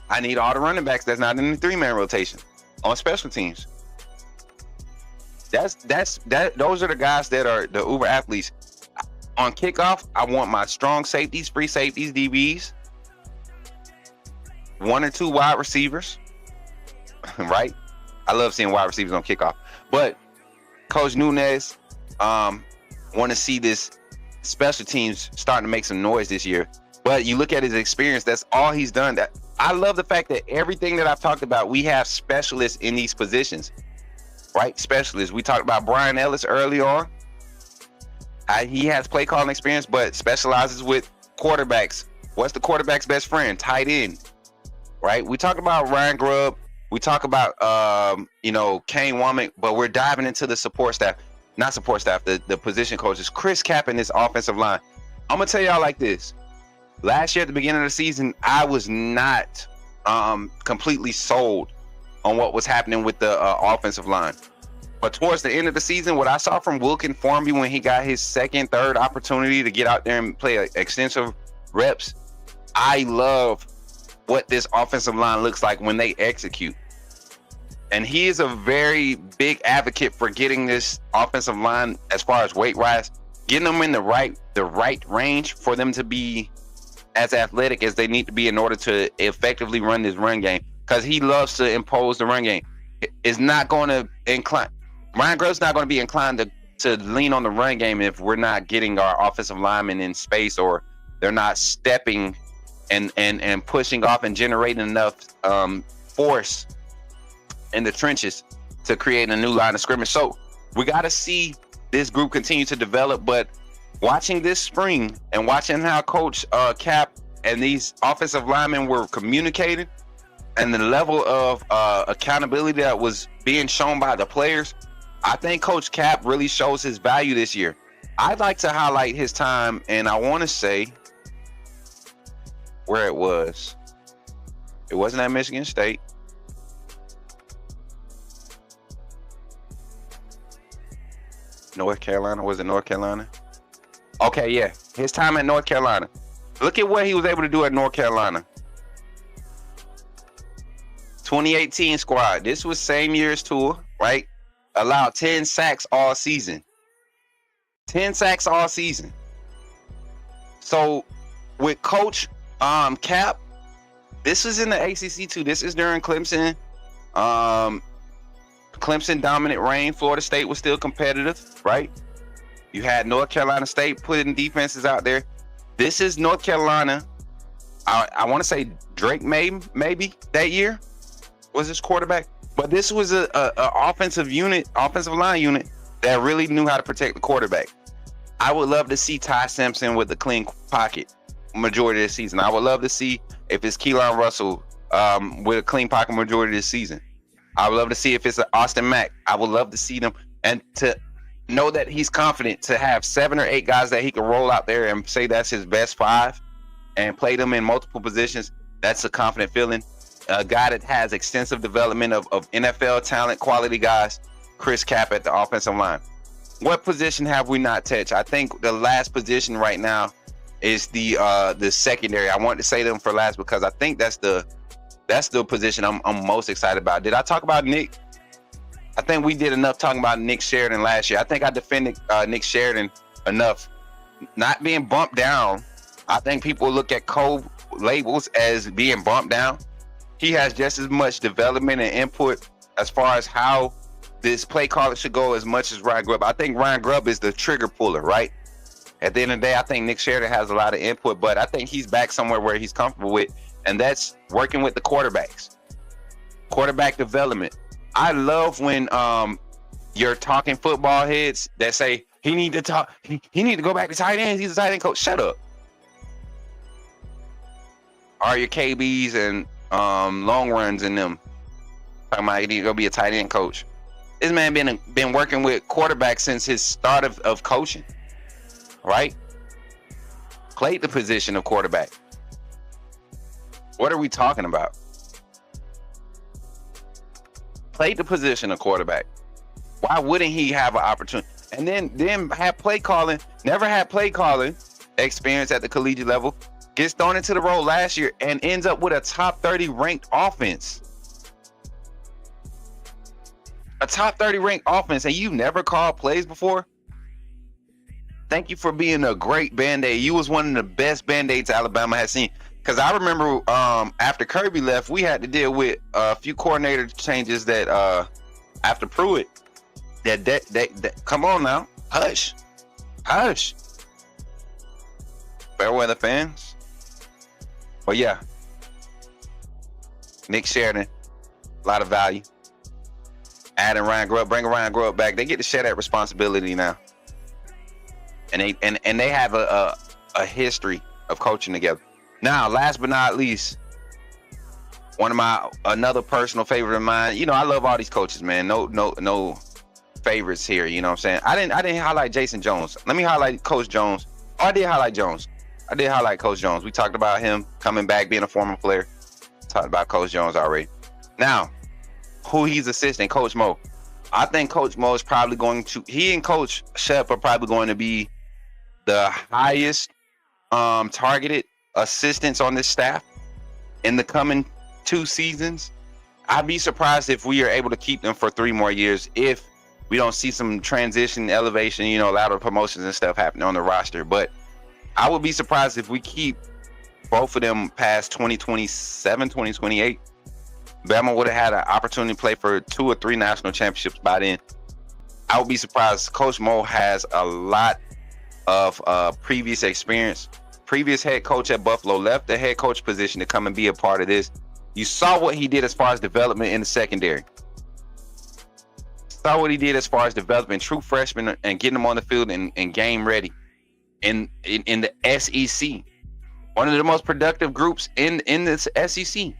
I need all the running backs that's not in the three-man rotation on special teams. Those are the guys that are the uber athletes. On kickoff, I want my strong safeties, free safeties, DBs, 1 or 2 wide receivers. Right? I love seeing wide receivers on kickoff. But Coach Nunez want to see this special teams starting to make some noise this year. But you look at his experience, that's all he's done. That I love the fact that everything that I've talked about, we have specialists in these positions. Right? Specialists. We talked about Brian Ellis early on. He has play calling experience, but specializes with quarterbacks. What's the quarterback's best friend? Tight end. Right? We talk about Ryan Grubb. We talk about Kane Womack, but we're diving into the support staff. Not support staff, the position coaches. Chris Cap in this offensive line. I'm gonna tell y'all like this. Last year at the beginning of the season, I was not completely sold on what was happening with the offensive line. But towards the end of the season, what I saw from Wilkin Formby when he got his second, third opportunity to get out there and play extensive reps, I love what this offensive line looks like when they execute. And he is a very big advocate for getting this offensive line, as far as weight rise, getting them in the right range for them to be as athletic as they need to be in order to effectively run this run game. Because he loves to impose the run game. It's not going to incline. Ryan Grubb's not going to be inclined to lean on the run game if we're not getting our offensive linemen in space, or they're not stepping and pushing off and generating enough force in the trenches to create a new line of scrimmage. So we got to see this group continue to develop. But watching this spring and watching how Coach Cap and these offensive linemen were communicating, and the level of accountability that was being shown by the players, I think Coach Cap really shows his value this year. I'd like to highlight his time, and I want to say where it was. It wasn't at Michigan State. North Carolina. Was it North Carolina? Okay, yeah. His time at North Carolina. Look at what he was able to do at North Carolina. 2018 squad. This was same year's tour, right? Allowed 10 sacks all season. 10 sacks all season. So with Coach Cap, this is in the ACC too. This is during Clemson. Clemson dominant reign. Florida State was still competitive, right? You had North Carolina State putting defenses out there. This is North Carolina. I want to say Drake maybe that year was his quarterback. But this was a offensive line unit that really knew how to protect the quarterback. I would love to see Ty Simpson with a clean pocket majority of the season. I would love to see if it's Keelan Russell with a clean pocket majority of the season. I would love to see if it's Austin Mack. I would love to see them, and to know that he's confident to have 7 or 8 guys that he can roll out there and say that's his best 5 and play them in multiple positions. That's a confident feeling. A guy that has extensive development of NFL talent, quality guys. Chris Cap at the offensive line. What position have we not touched? I think the last position right now is the secondary. I wanted to say them for last because I think that's the position I'm most excited about. Did I talk about Nick? I think we did enough talking about Nick Sheridan last year. I think I defended Nick Sheridan enough. Not being bumped down. I think people look at Cole labels as being bumped down. He has just as much development and input as far as how this play caller should go as much as Ryan Grubb. I think Ryan Grubb is the trigger puller, right? At the end of the day, I think Nick Sheridan has a lot of input, but I think he's back somewhere where he's comfortable with, and that's working with the quarterbacks. Quarterback development. I love when you're talking football heads that say he need to talk. He need to go back to tight ends. He's a tight end coach. Shut up. Are your KBs and long runs in them talking about he need to go be a tight end coach? This man been working with quarterbacks since his start of coaching, right? Played the position of quarterback. What are we talking about? Played the position of quarterback. Why wouldn't he have an opportunity? And then have play calling. Never had play calling experience at the collegiate level. Gets thrown into the role last year and ends up with a top 30 ranked offense. A top 30 ranked offense, and you never called plays before? Thank you for being a great Band-Aid. You was one of the best Band-Aids Alabama has seen. Because I remember after Kirby left, we had to deal with a few coordinator changes that after Pruitt. That come on now. Hush. Fair weather fans. But yeah. Nick Sheridan, a lot of value. Adding Ryan Grubb, bringing Ryan Grubb back. They get to share that responsibility now. And they have a history of coaching together. Now, last but not least, another personal favorite of mine. You know, I love all these coaches, man. No favorites here. You know what I'm saying? I didn't highlight Jason Jones. Let me highlight Coach Jones. Oh, I did highlight Jones. I did highlight Coach Jones. We talked about him coming back, being a former player. Talked about Coach Jones already. Now, who he's assisting, Coach Mo. I think Coach Mo is probably going to. He and Coach Shep are probably going to be the highest targeted assistants on this staff in the coming 2 seasons. I'd be surprised if we are able to keep them for 3 more years if we don't see some transition, elevation, you know, lateral promotions and stuff happening on the roster. But I would be surprised if we keep both of them past 2027, 2028. Bama would have had an opportunity to play for 2 or 3 national championships by then. I would be surprised. Coach Mo has a lot of previous experience. Previous head coach at Buffalo, left the head coach position to come and be a part of this. You saw what he did as far as development in the secondary. Saw what he did as far as developing true freshmen and getting them on the field and game ready in the SEC. One of the most productive groups in this SEC.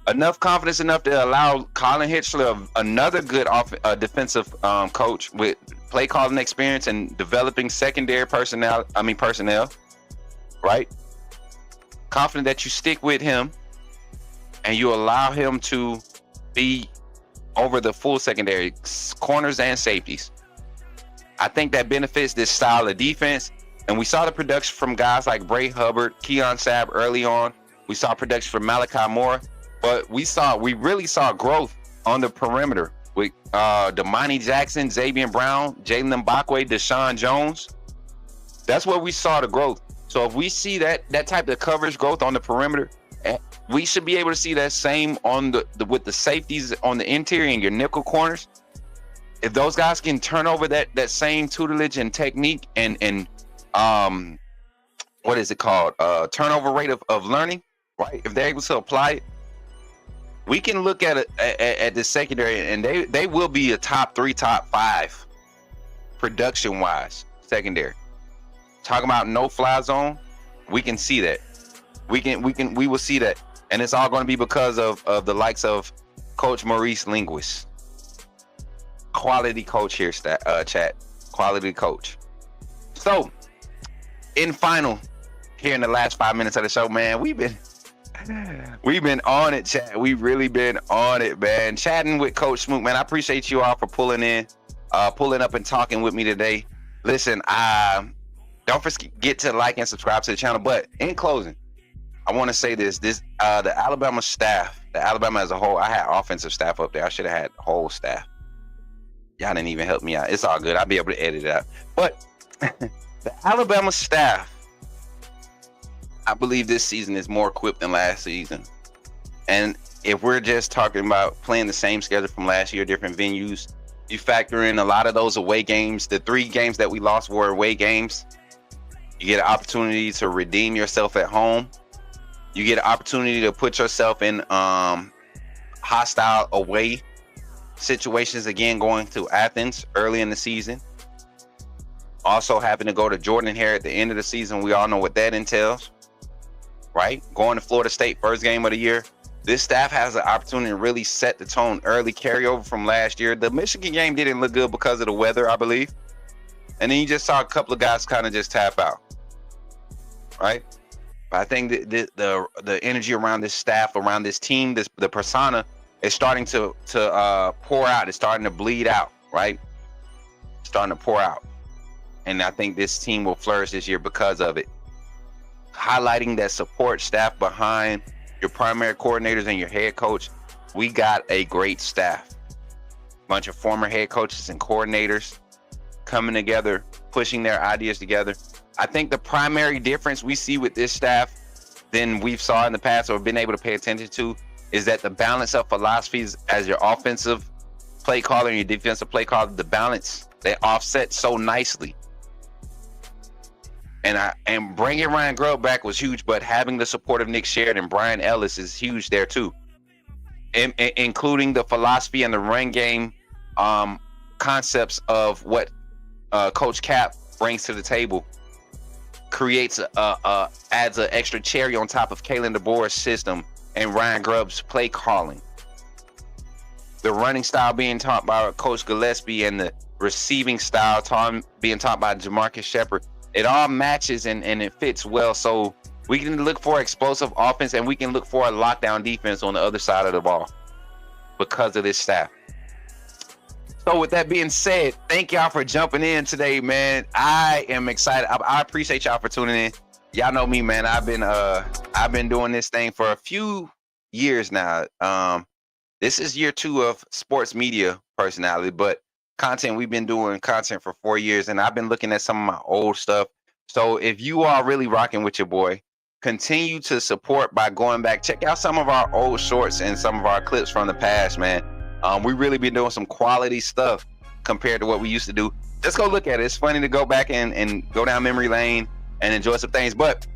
Enough confidence enough to allow Colin Hitchler, another good defensive coach with play calling experience and developing secondary personnel, right? Confident that you stick with him and you allow him to be over the full secondary, corners and safeties. I think that benefits this style of defense. And we saw the production from guys like Bray Hubbard, Keon Sabb early on. We saw production from Malachi Moore. But we really saw growth on the perimeter with Damani Jackson, Xavier Brown, Jalen Mbakwe, Deshaun Jones. That's where we saw the growth. So if we see that type of coverage growth on the perimeter, we should be able to see that same on with the safeties on the interior and your nickel corners. If those guys can turn over that same tutelage and technique and what is it called? Turnover rate of learning, right? If they're able to apply it, we can look at it at the secondary, and they will be a top 3, top 5 production wise secondary. Talking about no fly zone, we can see that. We will see that, and it's all going to be because of the likes of Coach Maurice Linguist. Quality coach here, chat. Quality coach. So, in final, here in the last 5 minutes of the show, man, we've been on it, chat. We've really been on it, man. Chatting with Coach Smook, man. I appreciate you all for pulling up and talking with me today. Listen, don't forget to like and subscribe to the channel. But in closing, I want to say this: the Alabama staff, the Alabama as a whole. I had offensive staff up there. I should have had whole staff. Y'all didn't even help me out. It's all good. I'll be able to edit it out. But the Alabama staff, I believe this season is more equipped than last season. And if we're just talking about playing the same schedule from last year, different venues, you factor in a lot of those away games. The 3 games that we lost were away games. You get an opportunity to redeem yourself at home. You get an opportunity to put yourself in hostile away situations again, going to Athens early in the season. Also having to go to Jordan here at the end of the season. We all know what that entails, right? Going to Florida State, first game of the year. This staff has an opportunity to really set the tone early, carryover from last year. The Michigan game didn't look good because of the weather, I believe. And then you just saw a couple of guys kind of just tap out, right? But I think the energy around this staff, around this team, the persona is starting to pour out. It's starting to bleed out, right? Starting to pour out. And I think this team will flourish this year because of it. Highlighting that support staff behind your primary coordinators and your head coach. We got a great staff. Bunch of former head coaches and coordinators coming together, pushing their ideas together. I think the primary difference we see with this staff than we've saw in the past or been able to pay attention to is that the balance of philosophies as your offensive play caller and your defensive play caller, the balance, they offset so nicely. And bringing Ryan Grubb back was huge, but having the support of Nick Sheridan and Brian Ellis is huge there too. Including the philosophy and the run game concepts of what Coach Cap brings to the table creates adds an extra cherry on top of Kalen DeBoer's system and Ryan Grubb's play calling. The running style being taught by Coach Gillespie and the receiving style being taught by Jamarcus Shepard. It all matches and it fits well. So we can look for explosive offense and we can look for a lockdown defense on the other side of the ball because of this staff. So with that being said, thank y'all for jumping in today, man. I am excited. I appreciate y'all for tuning in. Y'all know me, man. I've been doing this thing for a few years now. This is year 2 of sports media personality, but content, we've been doing content for 4 years, and I've been looking at some of my old stuff. So if you are really rocking with your boy, continue to support by going back. Check out some of our old shorts and some of our clips from the past, man. We really been doing some quality stuff compared to what we used to do. Just go look at it. It's funny to go back and go down memory lane and enjoy some things. But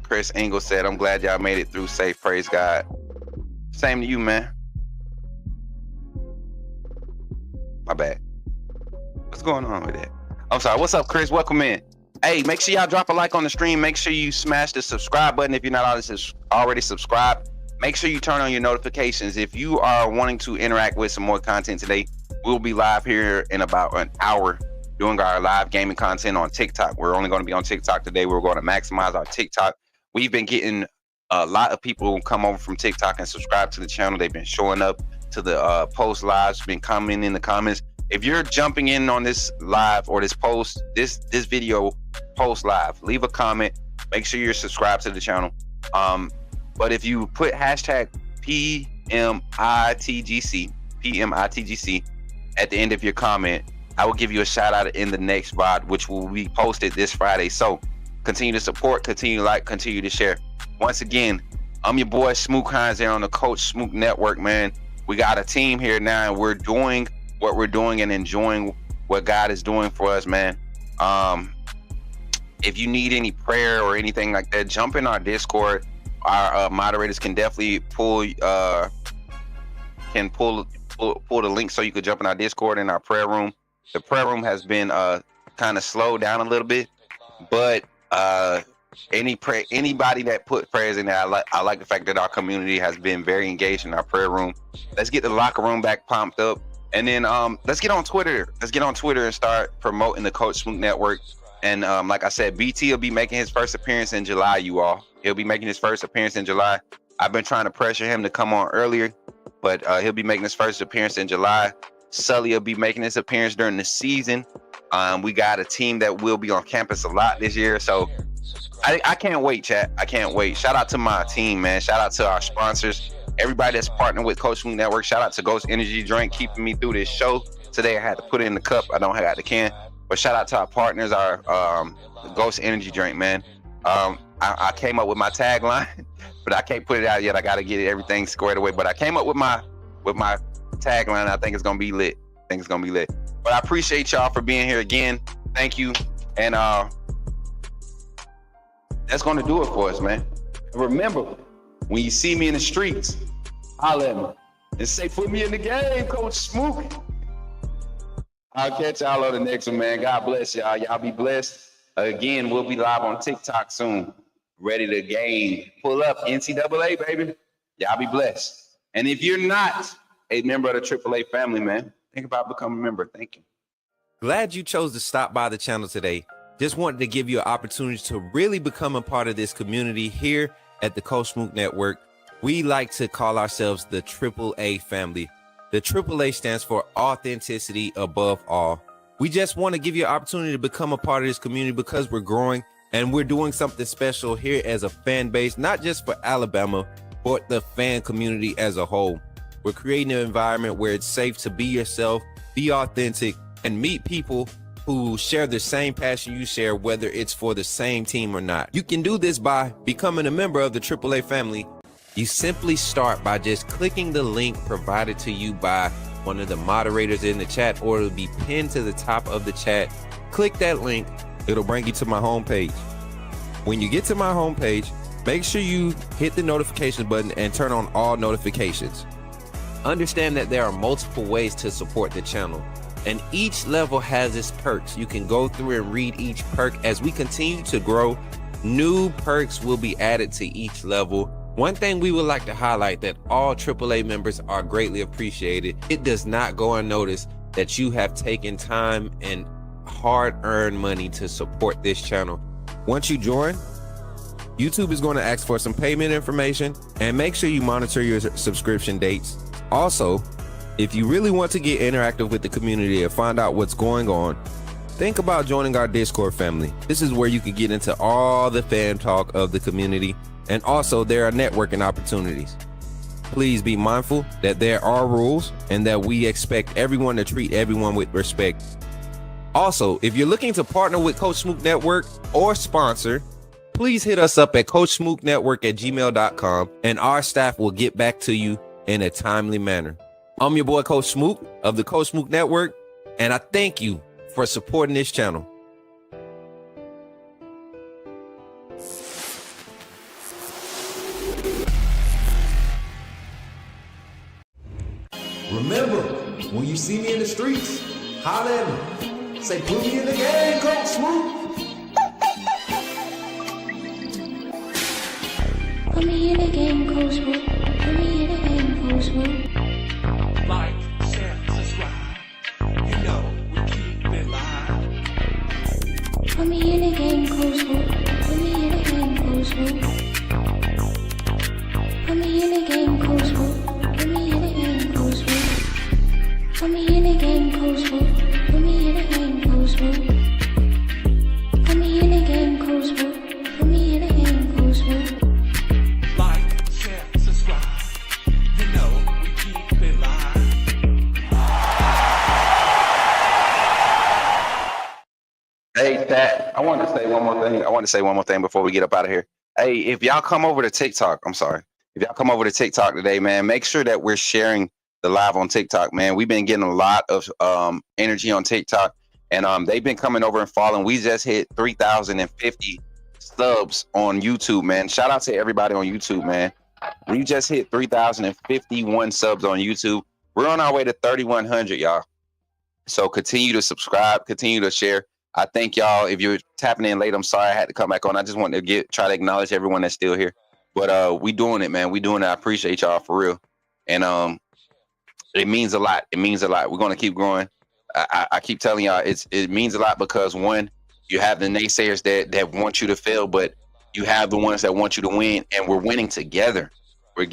Chris Engel said, I'm glad y'all made it through safe. Praise God. Same to you, man. My bad. What's going on with that? I'm sorry. What's up, Chris? Welcome in. Hey, make sure y'all drop a like on the stream. Make sure you smash the subscribe button if you're not already subscribed. Make sure you turn on your notifications. If you are wanting to interact with some more content today, we'll be live here in about an hour doing our live gaming content on TikTok. We're only going to be on TikTok today. We're going to maximize our TikTok. We've been getting a lot of people who come over from TikTok and subscribe to the channel. They've been showing up to the post lives, been commenting in the comments. If you're jumping in on this live or this post, this video post live, leave a comment. Make sure you're subscribed to the channel. But if you put hashtag PMITGC at the end of your comment, I will give you a shout out in the next VOD, which will be posted this Friday. So continue to support, continue to like, continue to share. Once again, I'm your boy Smook Hines here on the Coach Smook Network, man. We got a team here now, and we're doing what we're doing and enjoying what God is doing for us, man. If you need any prayer or anything like that, jump in our Discord. Our moderators can definitely pull the link so you could jump in our Discord in our prayer room. The prayer room has been kind of slowed down a little bit, but anybody that put prayers in there, I like the fact that our community has been very engaged in our prayer room. Let's get the locker room back pumped up, and then let's get on Twitter. Let's get on Twitter and start promoting the Coach Smook Network. And like I said, BT will be making his first appearance in July, you all. He'll be making his first appearance in July. I've been trying to pressure him to come on earlier, but he'll be making his first appearance in July. Sully will be making his appearance during the season. We got a team that will be on campus a lot this year, so I can't wait, chat. I can't wait. Shout out to my team, man. Shout out to our sponsors, everybody that's partnered with Coach Smook Network. Shout out to Ghost Energy Drink keeping me through this show. Today I had to put it in the cup. I don't have the can. But shout out to our partners, our Ghost Energy Drink, man. I came up with my tagline, but I can't put it out yet. I got to get everything squared away. But I came up with my tagline. I think it's gonna be lit. But I appreciate y'all for being here again. Thank you. And that's gonna do it for us, man. Remember, when you see me in the streets, holler at me and say, put me in the game, Coach Smook. I'll catch y'all on the next one, man. God bless y'all. Y'all be blessed. Again, we'll be live on TikTok soon. Ready to game. Pull up NCAA, baby. Y'all be blessed. And if you're not a member of the AAA family, man, think about becoming a member. Thank you. Glad you chose to stop by the channel today. Just wanted to give you an opportunity to really become a part of this community here at the Coach Smook Network. We like to call ourselves the AAA family. The AAA stands for authenticity above all. We just want to give you an opportunity to become a part of this community because we're growing and we're doing something special here as a fan base, not just for Alabama, but the fan community as a whole. We're creating an environment where it's safe to be yourself, be authentic, and meet people who share the same passion you share, whether it's for the same team or not. You can do this by becoming a member of the AAA family. You simply start by just clicking the link provided to you by one of the moderators in the chat, or it'll be pinned to the top of the chat. Click that link, it'll bring you to my homepage. When you get to my homepage, make sure you hit the notification button and turn on all notifications. Understand that there are multiple ways to support the channel, and each level has its perks. You can go through and read each perk. As we continue to grow, new perks will be added to each level. One thing we would like to highlight that all AAA members are greatly appreciated. It does not go unnoticed that you have taken time and hard-earned money to support this channel. Once you join, YouTube is going to ask for some payment information, and make sure you monitor your subscription dates. Also, if you really want to get interactive with the community and find out what's going on, think about joining our Discord family. This is where you can get into all the fan talk of the community, and also there are networking opportunities. Please be mindful that there are rules and that we expect everyone to treat everyone with respect. Also, if you're looking to partner with Coach Smook Network or sponsor, please hit us up at coachsmooknetwork@gmail.com, and our staff will get back to you in a timely manner. I'm your boy, Coach Smook of the Coach Smook Network, and I thank you for supporting this channel. Remember, when you see me in the streets, holler at me. Say, put me in the game, Coach Smook. Put me in the game, Coach Smook. Put me in the game, Coach Smook. Like, share, subscribe. You know we keep it live. Put me in the game, Coach Smook. Put me in the game, Coach Smook. Put me in the game, Coach Smook. Put me in the game, Coach Smook. Put me in the game, Coach Smook. Put me in the game, Coach Smook. Put me in the game, Coach Smook. Put me in the game, Coach Smook. Like, share, subscribe. You know we keep it live. Hey, Pat, I want to say one more thing before we get up out of here. Hey, if y'all come over to TikTok, if y'all come over to TikTok today, man, make sure that we're sharing the live on TikTok, man. We've been getting a lot of energy on TikTok, and they've been coming over and following. We just hit 3,050 subs on YouTube, man. Shout out to everybody on YouTube, man. We just hit 3,051 subs on YouTube. We're on our way to 3,100, y'all. So continue to subscribe, continue to share. I thank y'all. If you're tapping in late, I'm sorry I had to come back on. I just wanted to try to acknowledge everyone that's still here. But we doing it, man. We doing it. I appreciate y'all for real. And it means a lot. It means a lot. We're gonna keep growing. I keep telling y'all, it means a lot because one, you have the naysayers that want you to fail, but you have the ones that want you to win, and we're winning together. We're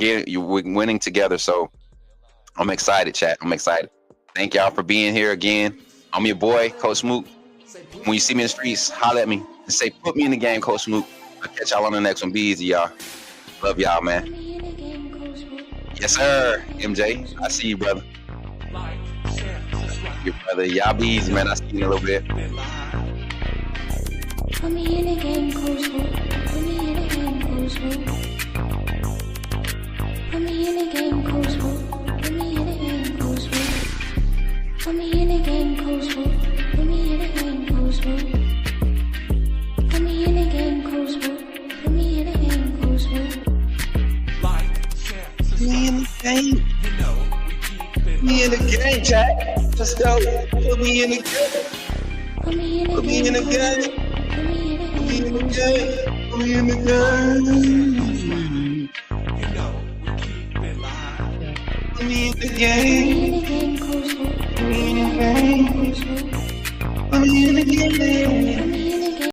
winning together. So I'm excited, chat. I'm excited. Thank y'all for being here again. I'm your boy, Coach Smook. When you see me in the streets, holler at me and say, put me in the game, Coach Smook. I'll catch y'all on the next one. Be easy, y'all. Love y'all, man. Put me in the game, Coach Smook. Yes, sir. MJ, I see you, brother. Like, share, subscribe. Your brother. Y'all be easy, man. I see you in a little bit. Keep it live. Put me in the game, Coach Smook. Put me in the game, Coach Smook. Put me in the game, Coach Smook. Put me in the game, Coach Smook. Put me in the game, Coach Smook. Put me in the game, Coach Smook. Put me in the game, Coach Smook. Put me in the game, Coach Smook. chat. Let's go. Put me in the game. Put me in Put me in the game. Put me in Put me in the the game. Put me in the game. You know we keep it live. Put me in the Put game. me in the game, Coach Smook. Put me in the game. Coach Smook. Put me in the game. Put me in